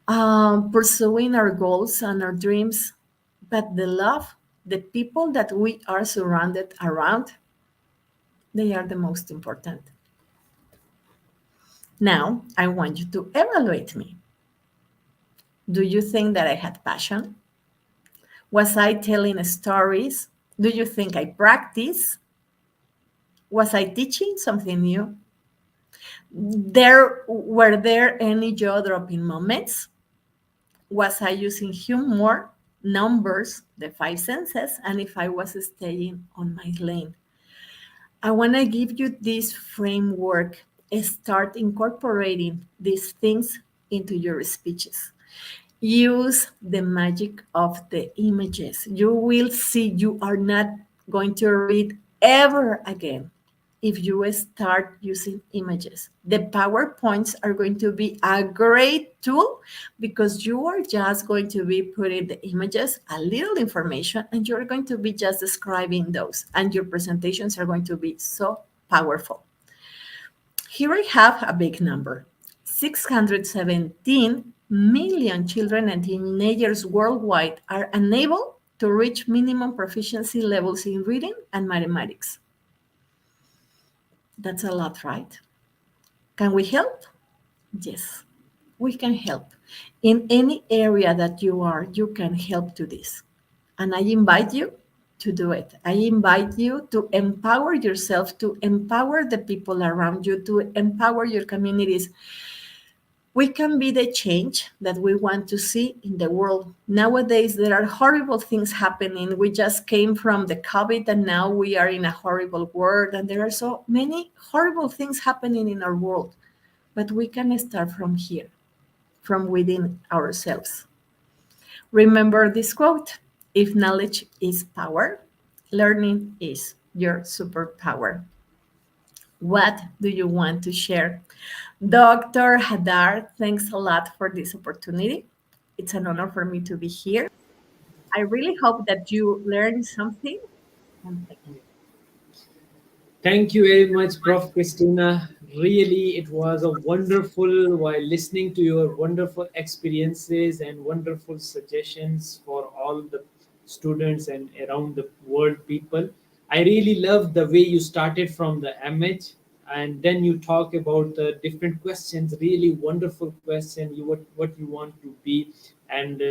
pursuing our goals and our dreams, but the love, the people that we are surrounded around, they are the most important. Now, I want you to evaluate me. Do you think that I had passion? Was I telling stories? Do you think I practice? Was I teaching something new? Were there any jaw-dropping moments? Was I using humor, numbers, the five senses, and if I was staying on my lane? I want to give you this framework. Start incorporating these things into your speeches. Use the magic of the images. You will see you are not going to read ever again if you start using images. The PowerPoints are going to be a great tool because you are just going to be putting the images, a little information, and you're going to be just describing those. And your presentations are going to be so powerful. Here I have a big number. 617 million children and teenagers worldwide are unable to reach minimum proficiency levels in reading and mathematics. That's a lot, right? Can we help? Yes, we can help. In any area that you are, you can help to this. And I invite you to do it. I invite you to empower yourself, to empower the people around you, to empower your communities. We can be the change that we want to see in the world. Nowadays, there are horrible things happening. We just came from the COVID and now we are in a horrible world, and there are so many horrible things happening in our world. But we can start from here, from within ourselves. Remember this quote: if knowledge is power, learning is your superpower. What do you want to share? Dr. Hadar, thanks a lot for this opportunity. It's an honor for me to be here. I really hope that you learned something. And thank you. Thank you very much, Prof. Christina. Really, it was a wonderful while listening to your wonderful experiences and wonderful suggestions for all the students and around the world people. I really love the way you started from the image and then you talk about the different questions. Really wonderful question. You what you want to be and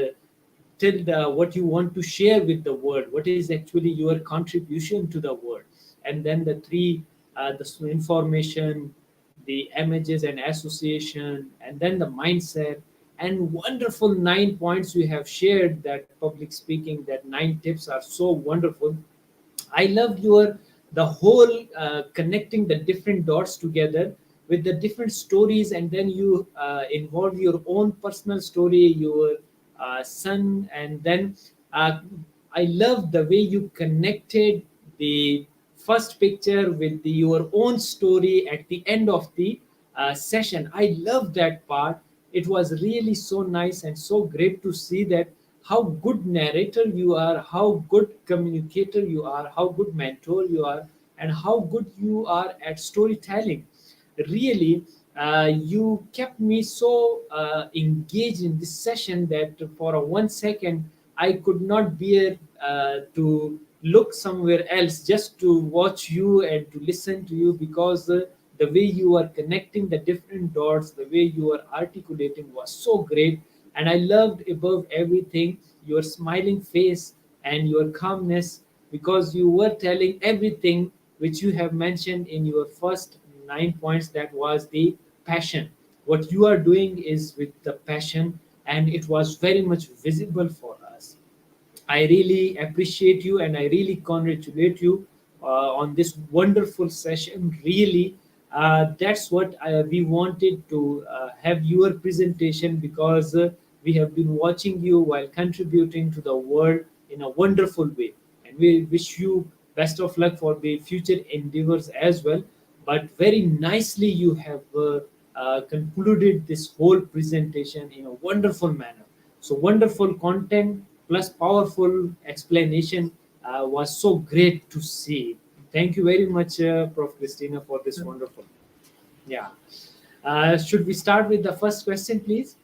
tell what you want to share with the world. What is actually your contribution to the world? And then the three the information, the images and association, and then the mindset, and wonderful 9 points you have shared, that public speaking, that 9 tips are so wonderful. I love your the whole connecting the different dots together with the different stories, and then you involve your own personal story, your son, and then uh, I love the way you connected the first picture with your own story at the end of the session. I love that part. It was really so nice and so great to see that how good narrator you are, how good communicator you are, how good mentor you are, and how good you are at storytelling. Really, you kept me so engaged in this session that for a 1 second I could not bear to look somewhere else just to watch you and to listen to you, because the way you are connecting the different dots, the way you are articulating was so great. And I loved above everything your smiling face and your calmness, because you were telling everything which you have mentioned in your first 9 points. That was the passion. What you are doing is with the passion, and it was very much visible for us. I really appreciate you and I really congratulate you on this wonderful session. Really, that's what we wanted to have your presentation, because we have been watching you while contributing to the world in a wonderful way. And we wish you best of luck for the future endeavors as well. But very nicely, you have concluded this whole presentation in a wonderful manner. So wonderful content plus powerful explanation was so great to see. Thank you very much, Prof. Christina, for this wonderful. Yeah. Should we start with the first question, please?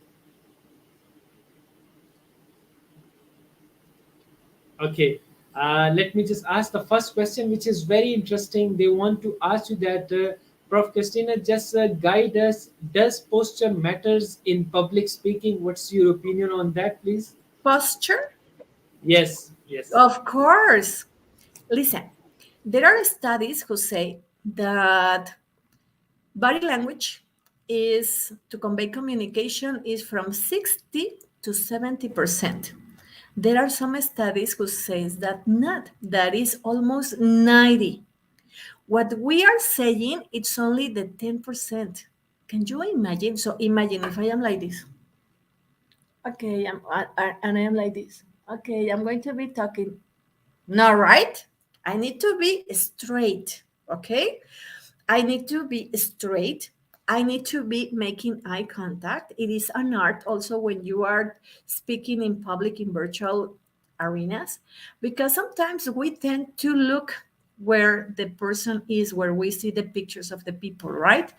Okay. Let me just ask the first question, which is very interesting. They want to ask you that, Prof. Christina, just guide us. Does posture matters in public speaking? What's your opinion on that, please? Posture? Yes. Yes. Of course. Listen, there are studies who say that body language is to convey communication is from 60 to 70%. There are some studies who says that not, that is almost 90. What we are saying, it's only the 10%. Can you imagine? So imagine if I am like this. Okay, and I am like this. Okay, I'm going to be talking. No, right? I need to be straight. Okay? I need to be straight. I need to be making eye contact. It is an art also when you are speaking in public in virtual arenas, because sometimes we tend to look where the person is, where we see the pictures of the people, right?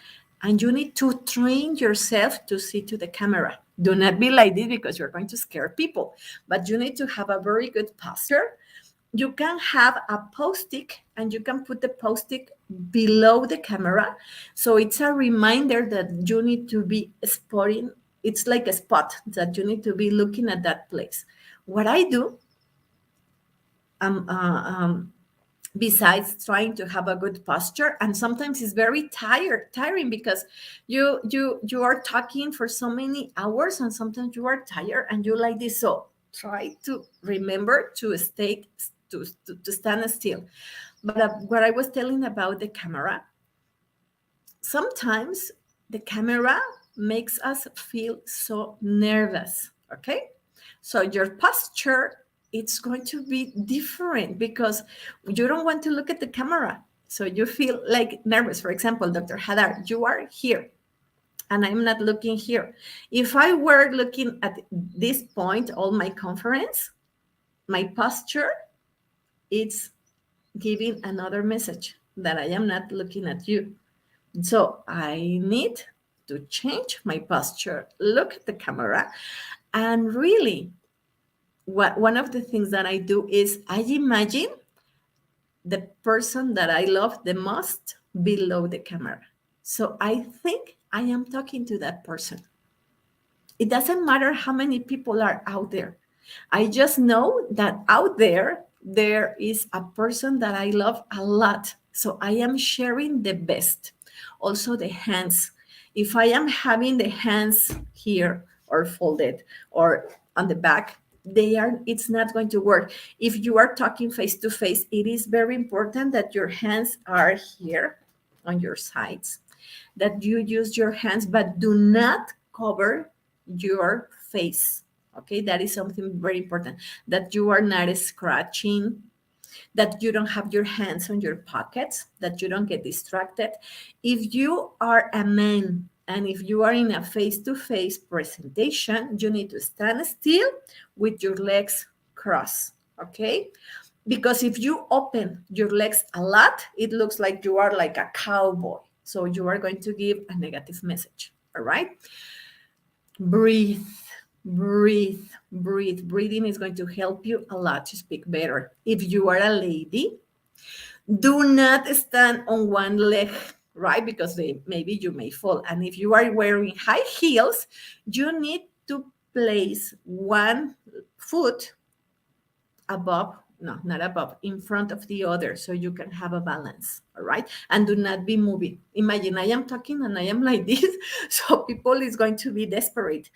And you need to train yourself to see to the camera. Do not be like this because you're going to scare people, but you need to have a very good posture. You can have a post-it and you can put the post-it below the camera. So it's a reminder that you need to be spotting. It's like a spot that you need to be looking at that place. What I do, um, uh, um, besides trying to have a good posture, and sometimes it's very tiring because you are talking for so many hours, and sometimes you are tired and you like this. So try to remember to stay to stand still. But what I was telling about the camera, sometimes the camera makes us feel so nervous. Okay, so your posture, it's going to be different because you don't want to look at the camera, so you feel like nervous. For example, Dr. Hadar, you are here and I'm not looking here. If I were looking at this point all my conference, my posture, it's giving another message that I am not looking at you. So I need to change my posture, look at the camera, and really, one of the things that I do is I imagine the person that I love the most below the camera. So I think I am talking to that person. It doesn't matter how many people are out there. I just know that out there, there is a person that I love a lot. So I am sharing the best. Also, the hands. If I am having the hands here or folded or on the back, it's not going to work. If you are talking face to face, it is very important that your hands are here on your sides, that you use your hands, but do not cover your face. Okay, that is something very important, that you are not scratching, that you don't have your hands on your pockets, that you don't get distracted. If you are a man and if you are in a face-to-face presentation, you need to stand still with your legs crossed. Okay, because if you open your legs a lot, it looks like you are like a cowboy, so you are going to give a negative message. All right, breathe, breathe, breathe. Breathing is going to help you a lot to speak better. If you are a lady, do not stand on one leg, right? Because maybe you may fall. And if you are wearing high heels, you need to place one foot above, no, not above, in front of the other, so you can have a balance. All right, and do not be moving. Imagine I am talking and I am like this, so people is going to be desperate.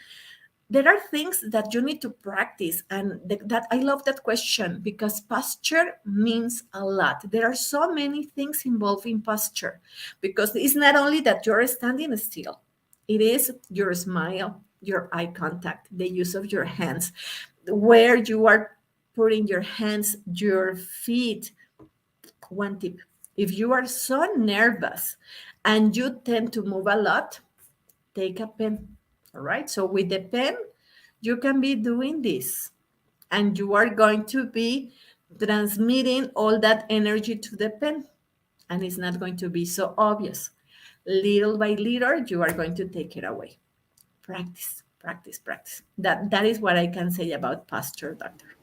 There are things that you need to practice, and that I love that question because posture means a lot. There are so many things involved in posture, because it's not only that you're standing still, it is your smile, your eye contact, the use of your hands, where you are putting your hands, your feet. One tip: if you are so nervous and you tend to move a lot, take a pen. All right, so with the pen you can be doing this, and you are going to be transmitting all that energy to the pen, and it's not going to be so obvious. Little by little you are going to take it away. Practice, practice, practice. That is what I can say about posture, doctor.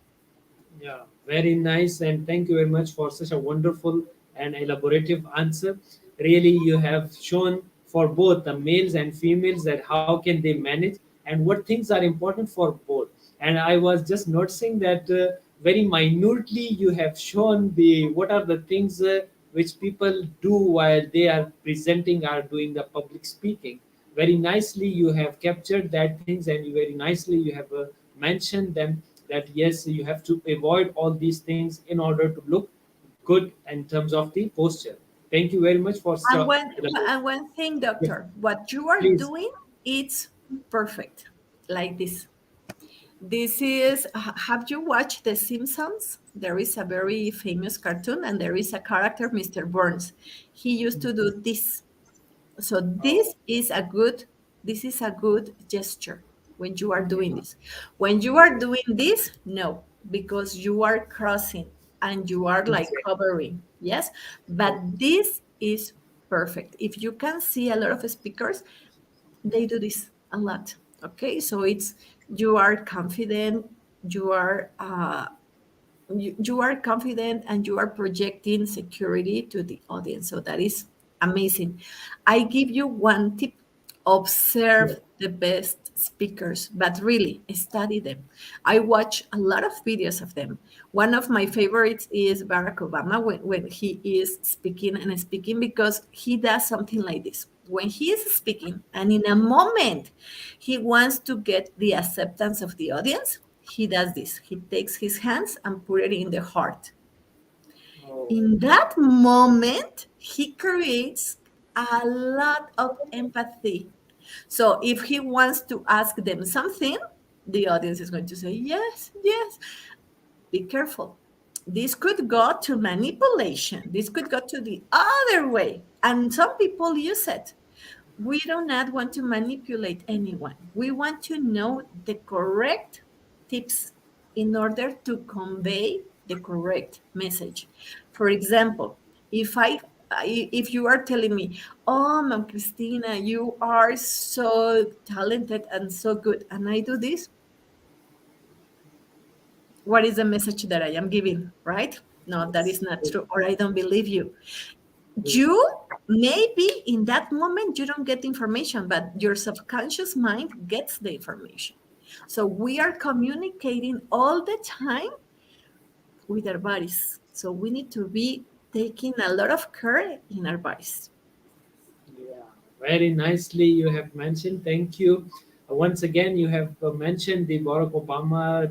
Yeah, very nice, and thank you very much for such a wonderful and elaborative answer. Really, you have shown for both the males and females that how can they manage and what things are important for both. And I was just noticing that very minutely you have shown the what are the things which people do while they are presenting or doing the public speaking. Very nicely you have captured that things, and very nicely you have mentioned them, that yes, you have to avoid all these things in order to look good in terms of the posture. Thank you very much for And stuff. one thing, Yeah, doctor, what you are please. doing, it's perfect. Like this. This is, have you watched The Simpsons? There is a very famous cartoon, and there is a character, Mr. Burns. He used to do this. So Oh, this is a good gesture when you are doing this. When you are doing this, no, because you are crossing and you are like exactly. covering. Yes, but this is perfect. If you can see a lot of speakers, they do this a lot. Okay, so it's, you are confident, you are you are confident, and you are projecting security to the audience. So that is amazing. I give you one tip: Yeah. observe the best speakers, but really study them. I watch a lot of videos of them. One of my favorites is Barack Obama when he is speaking and speaking, because he does something like this. When he is speaking and in a moment he wants to get the acceptance of the audience, he does this. He takes his hands and put it in the heart. Oh, In that moment, he creates a lot of empathy. So if he wants to ask them something, the audience is going to say, yes, yes. Be careful. This could go to manipulation. This could go to the other way. And some people use it. We do not want to manipulate anyone. We want to know the correct tips in order to convey the correct message. For example, if you are telling me, "Oh, Mom Christina, you are so talented and so good," and I do this, what is the message that I am giving, right? No, that is yes, not yes, true, or I don't believe you. yes. You maybe in that moment you don't get information, but your subconscious mind gets the information. So we are communicating all the time with our bodies. So we need to be taking a lot of care in our bodies. Yeah, very nicely you have mentioned. Thank you. Once again, you have mentioned the Barack Obama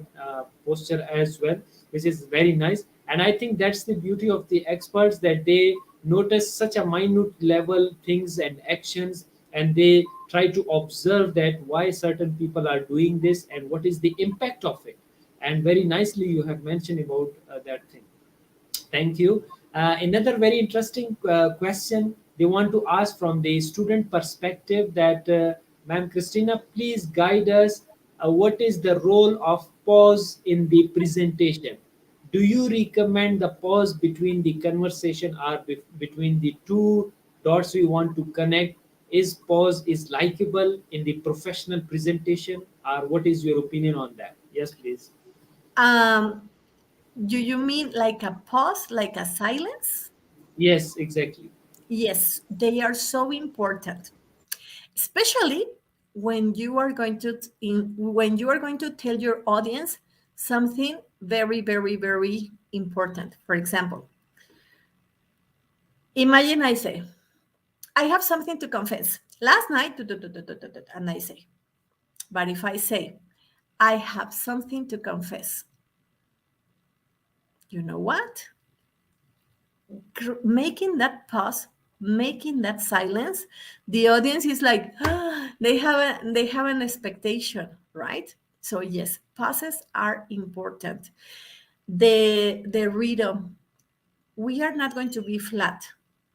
posture as well, which is very nice. And I think that's the beauty of the experts, that they notice such a minute level things and actions, and they try to observe that why certain people are doing this and what is the impact of it. And very nicely you have mentioned about that thing. Thank you. Another very interesting question they want to ask from the student perspective, that, Ma'am Christina, please guide us. What is the role of pause in the presentation? Do you recommend the pause between the conversation or between the two dots we want to connect? Is pause is likable in the professional presentation, or what is your opinion on that? Yes, please. Um, do you mean like a pause, like a silence? Yes, exactly. Yes, they are so important, especially when you are going to when you are going to tell your audience something very, very, very important. For example, imagine I say, I have something to confess. Last night, and I say, but if I say, I have something to confess, you know what? Making that pause, making that silence, the audience is like, they have an expectation, right? So yes, pauses are important. The rhythm, we are not going to be flat,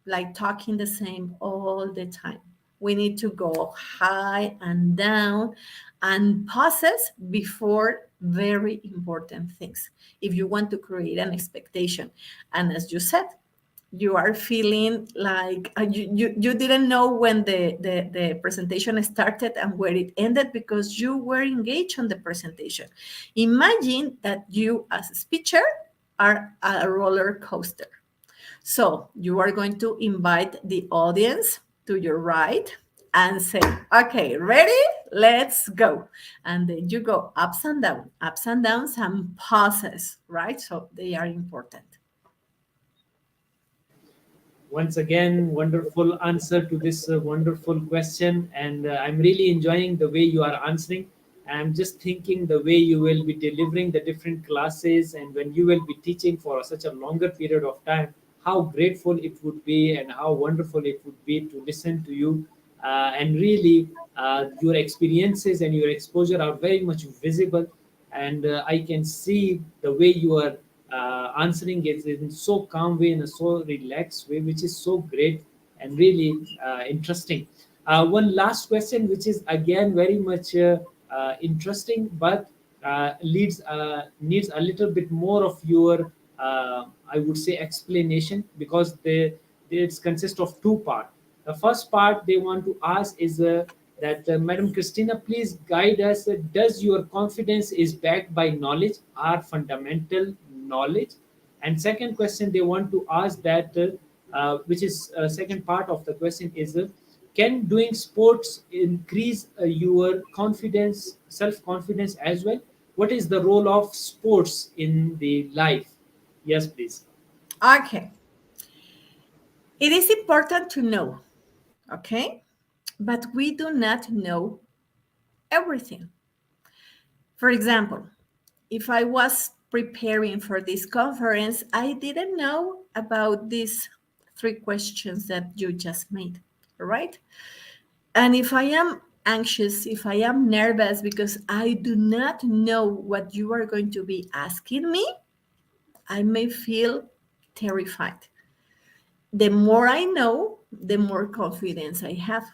like talking the same all the time. We need to go high and down and pauses before very important things if you want to create an expectation. And as you said, you are feeling like you didn't know when the presentation started and where it ended because you were engaged on the presentation. Imagine that you as a speaker are a roller coaster. So you are going to invite the audience to your right and say, okay, ready? Let's go. And then you go ups and downs and pauses, right? So they are important. Once again, wonderful answer to this wonderful question, and I'm really enjoying the way you are answering. I'm just thinking the way you will be delivering the different classes, and when you will be teaching for such a longer period of time, how grateful it would be and how wonderful it would be to listen to you. And really, your experiences and your exposure are very much visible, and I can see the way you are answering it in so calm way, in a so relaxed way, which is so great and really interesting. One last question, which is again very much interesting, but needs a little bit more of your, I would say, explanation, because it consists of two parts. The first part they want to ask is that, Madam Christina, please guide us. Does your confidence is backed by knowledge or fundamental knowledge? And second question they want to ask that, which is second part of the question is, can doing sports increase your confidence, self confidence as well? What is the role of sports in the life? Yes, please. Okay. It is important to know, okay? But we do not know everything. For example, if I was preparing for this conference, I didn't know about these three questions that you just made, right? And if I am anxious, if I am nervous because I do not know what you are going to be asking me, I may feel terrified. The more I know, the more confidence I have.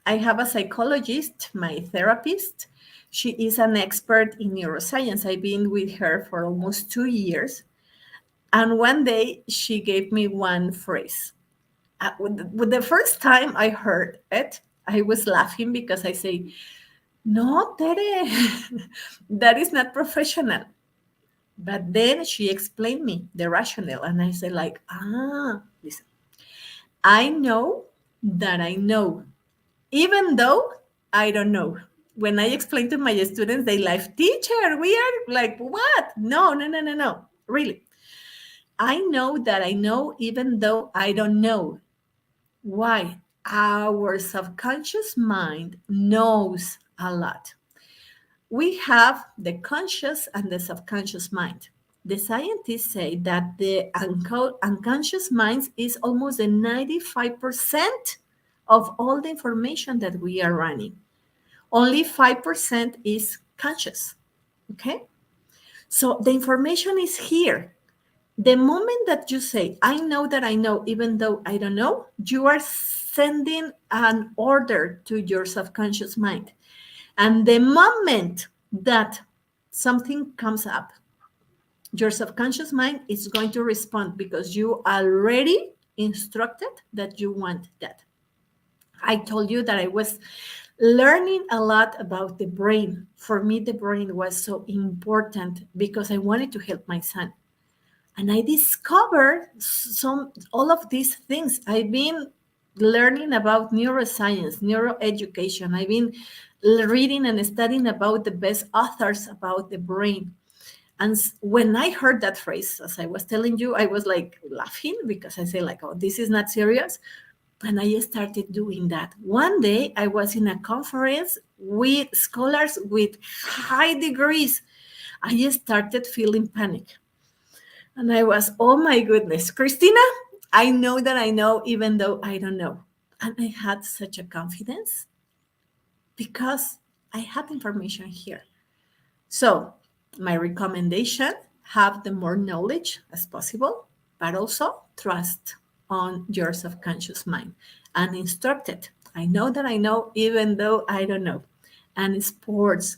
I have a psychologist, my therapist. She is an expert in neuroscience. I've been with her for almost 2 years. And one day she gave me one phrase. With the first time I heard it, I was laughing because I say, no, Tere, that is not professional. But then she explained me the rationale, and I said, like, listen, I know that I know, even though I don't know. When I explain to my students, they like, teacher, we are like, what? No, no, no, no, no. Really. I know that I know, even though I don't know. Why? Our subconscious mind knows a lot. We have the conscious and the subconscious mind. The scientists say that the unconscious mind is almost the 95% of all the information that we are running. Only 5% is conscious. Okay? So the information is here. The moment that you say, I know that I know, even though I don't know, you are sending an order to your subconscious mind. And the moment that something comes up, your subconscious mind is going to respond because you already instructed that you want that. I told you that I was learning a lot about the brain. For me, the brain was so important because I wanted to help my son. And I discovered all of these things. I've been learning about neuroscience, neuroeducation. I've been reading and studying about the best authors about the brain. And when I heard that phrase, as I was telling you, I was like laughing because I say like, oh, this is not serious. And I started doing that. One day I was in a conference with scholars with high degrees. I started feeling panic. And I was, oh my goodness, Christina, I know that I know, even though I don't know. And I had such a confidence because I had information here. So, my recommendation, have the more knowledge as possible, but also trust on your subconscious mind and instruct it. I know that I know, even though I don't know. And sports,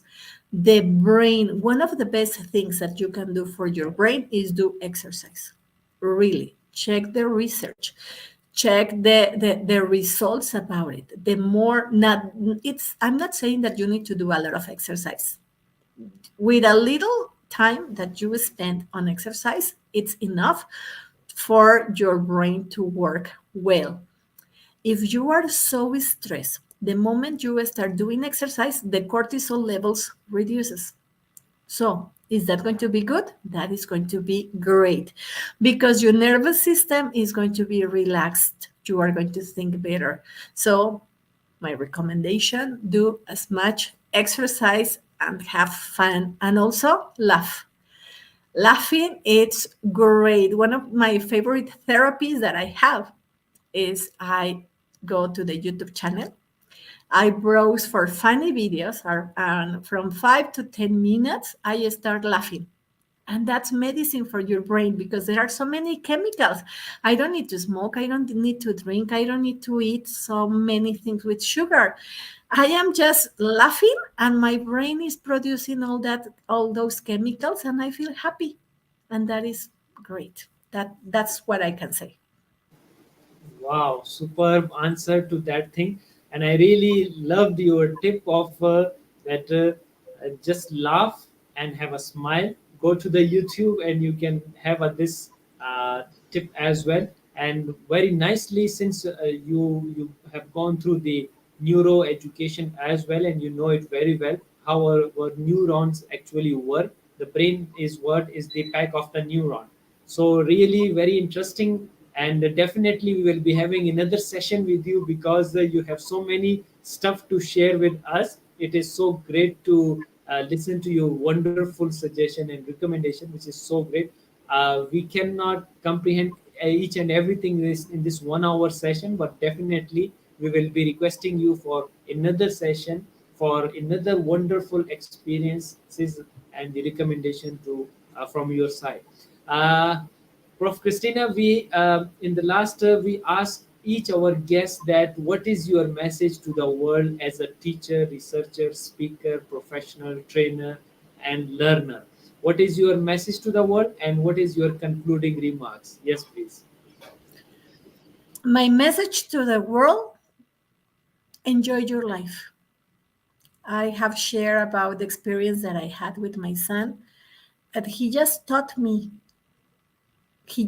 the brain, one of the best things that you can do for your brain is do exercise. Really, check the research, check the results about it. The more, not, it's, I'm not saying that you need to do a lot of exercise. With a little time that you spend on exercise, it's enough for your brain to work well. If you are so stressed, the moment you start doing exercise, the cortisol levels reduces. So, is that going to be good? That is going to be great because your nervous system is going to be relaxed. You are going to think better. So, my recommendation, do as much exercise and have fun and also laugh. Laughing, it's great. One of my favorite therapies that I have is I go to the YouTube channel. I browse for funny videos, and from 5 to 10 minutes, I start laughing. And that's medicine for your brain because there are so many chemicals. I don't need to smoke. I don't need to drink. I don't need to eat so many things with sugar. I am just laughing, and my brain is producing all those chemicals, and I feel happy. And that is great. That's what I can say. Wow, superb answer to that thing. And I really loved your tip of that just laugh and have a smile. Go to the YouTube and you can have this tip as well. And very nicely, since you have gone through the neuro education as well, and you know it very well how our neurons actually work. The brain is what is the pack of the neuron. So really very interesting, and definitely we will be having another session with you, because you have so many stuff to share with us. It is so great to listen to your wonderful suggestion and recommendation, which is so great. We cannot comprehend each and everything in this 1 hour session, but definitely we will be requesting you for another session for another wonderful experiences and the recommendation to from your side. Uh, Prof. Christina, we in the last we asked each our guests that what is your message to the world as a teacher, researcher, speaker, professional, trainer, and learner. What is your message to the world, and what is your concluding remarks? Yes, please. My message to the world: enjoy your life. I have shared about the experience that I had with my son, that he just taught me. He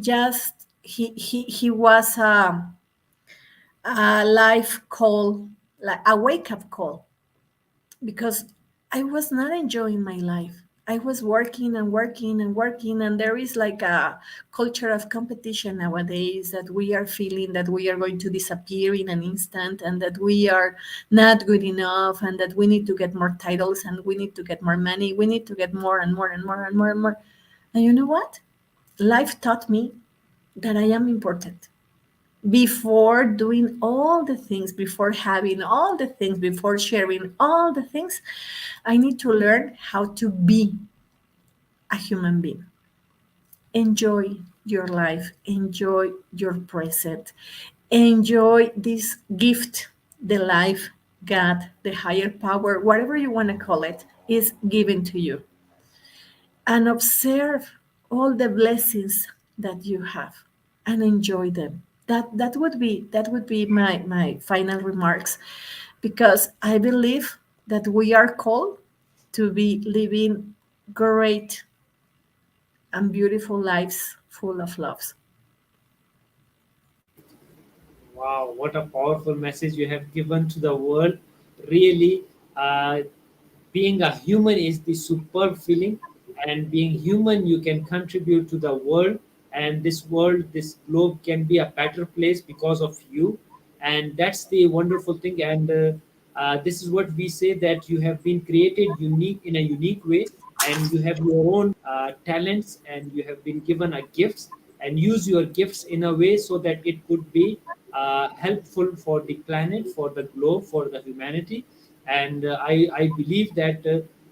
was a life call, like a wake up call, because I was not enjoying my life. I was working and working and working, and there is like a culture of competition nowadays, that we are feeling that we are going to disappear in an instant, and that we are not good enough, and that we need to get more titles, and we need to get more money. We need to get more and more and more and more and more. And you know what? Life taught me that I am important. Before doing all the things, before having all the things, before sharing all the things, I need to learn how to be a human being. Enjoy your life, enjoy your present, enjoy this gift, the life God, the higher power, whatever you want to call it, is given to you. And observe all the blessings that you have and enjoy them. That would be my final remarks, because I believe that we are called to be living great and beautiful lives full of loves. Wow, what a powerful message you have given to the world. Really, uh, being a human is the superb feeling, and being human, you can contribute to the world, and this world, this globe can be a better place because of you. And that's the wonderful thing. And this is what we say, that you have been created unique in a unique way, and you have your own talents, and you have been given a gifts, and use your gifts in a way so that it could be helpful for the planet, for the globe, for the humanity. And I believe that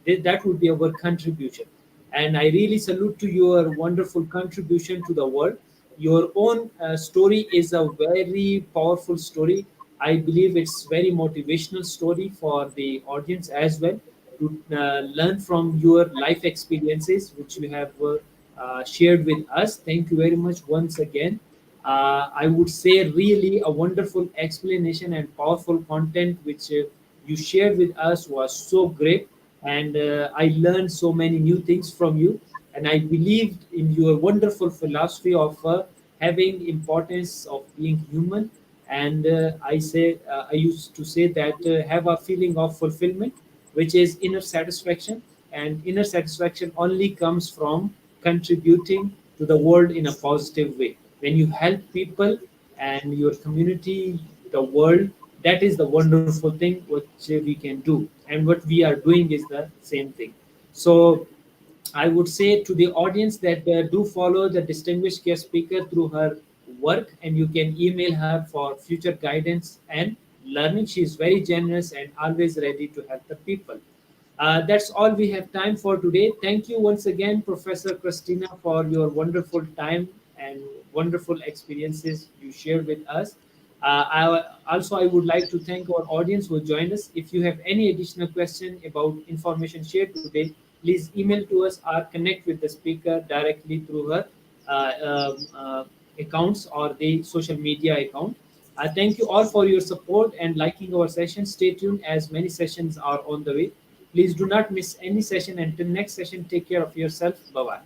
that would be our contribution. And I really salute to your wonderful contribution to the world. Your own story is a very powerful story. I believe it's very motivational story for the audience as well, to learn from your life experiences, which you have shared with us. Thank you very much once again. I would say really a wonderful explanation and powerful content which you shared with us was so great, and I learned so many new things from you. And I believed in your wonderful philosophy of having importance of being human. And I used to say that have a feeling of fulfillment, which is inner satisfaction, and inner satisfaction only comes from contributing to the world in a positive way. When you help people and your community, the world, that is the wonderful thing which we can do, and what we are doing is the same thing. So I would say to the audience that do follow the distinguished guest speaker through her work, and you can email her for future guidance and learning. She is very generous and always ready to help the people. That's all we have time for today. Thank you once again, Professor Christina, for your wonderful time and wonderful experiences you shared with us. I would like to thank our audience who joined us. If you have any additional question about information shared today, please email to us or connect with the speaker directly through her accounts or the social media account. Thank you all for your support and liking our session. Stay tuned as many sessions are on the way. Please do not miss any session. Until next session, take care of yourself. Bye bye.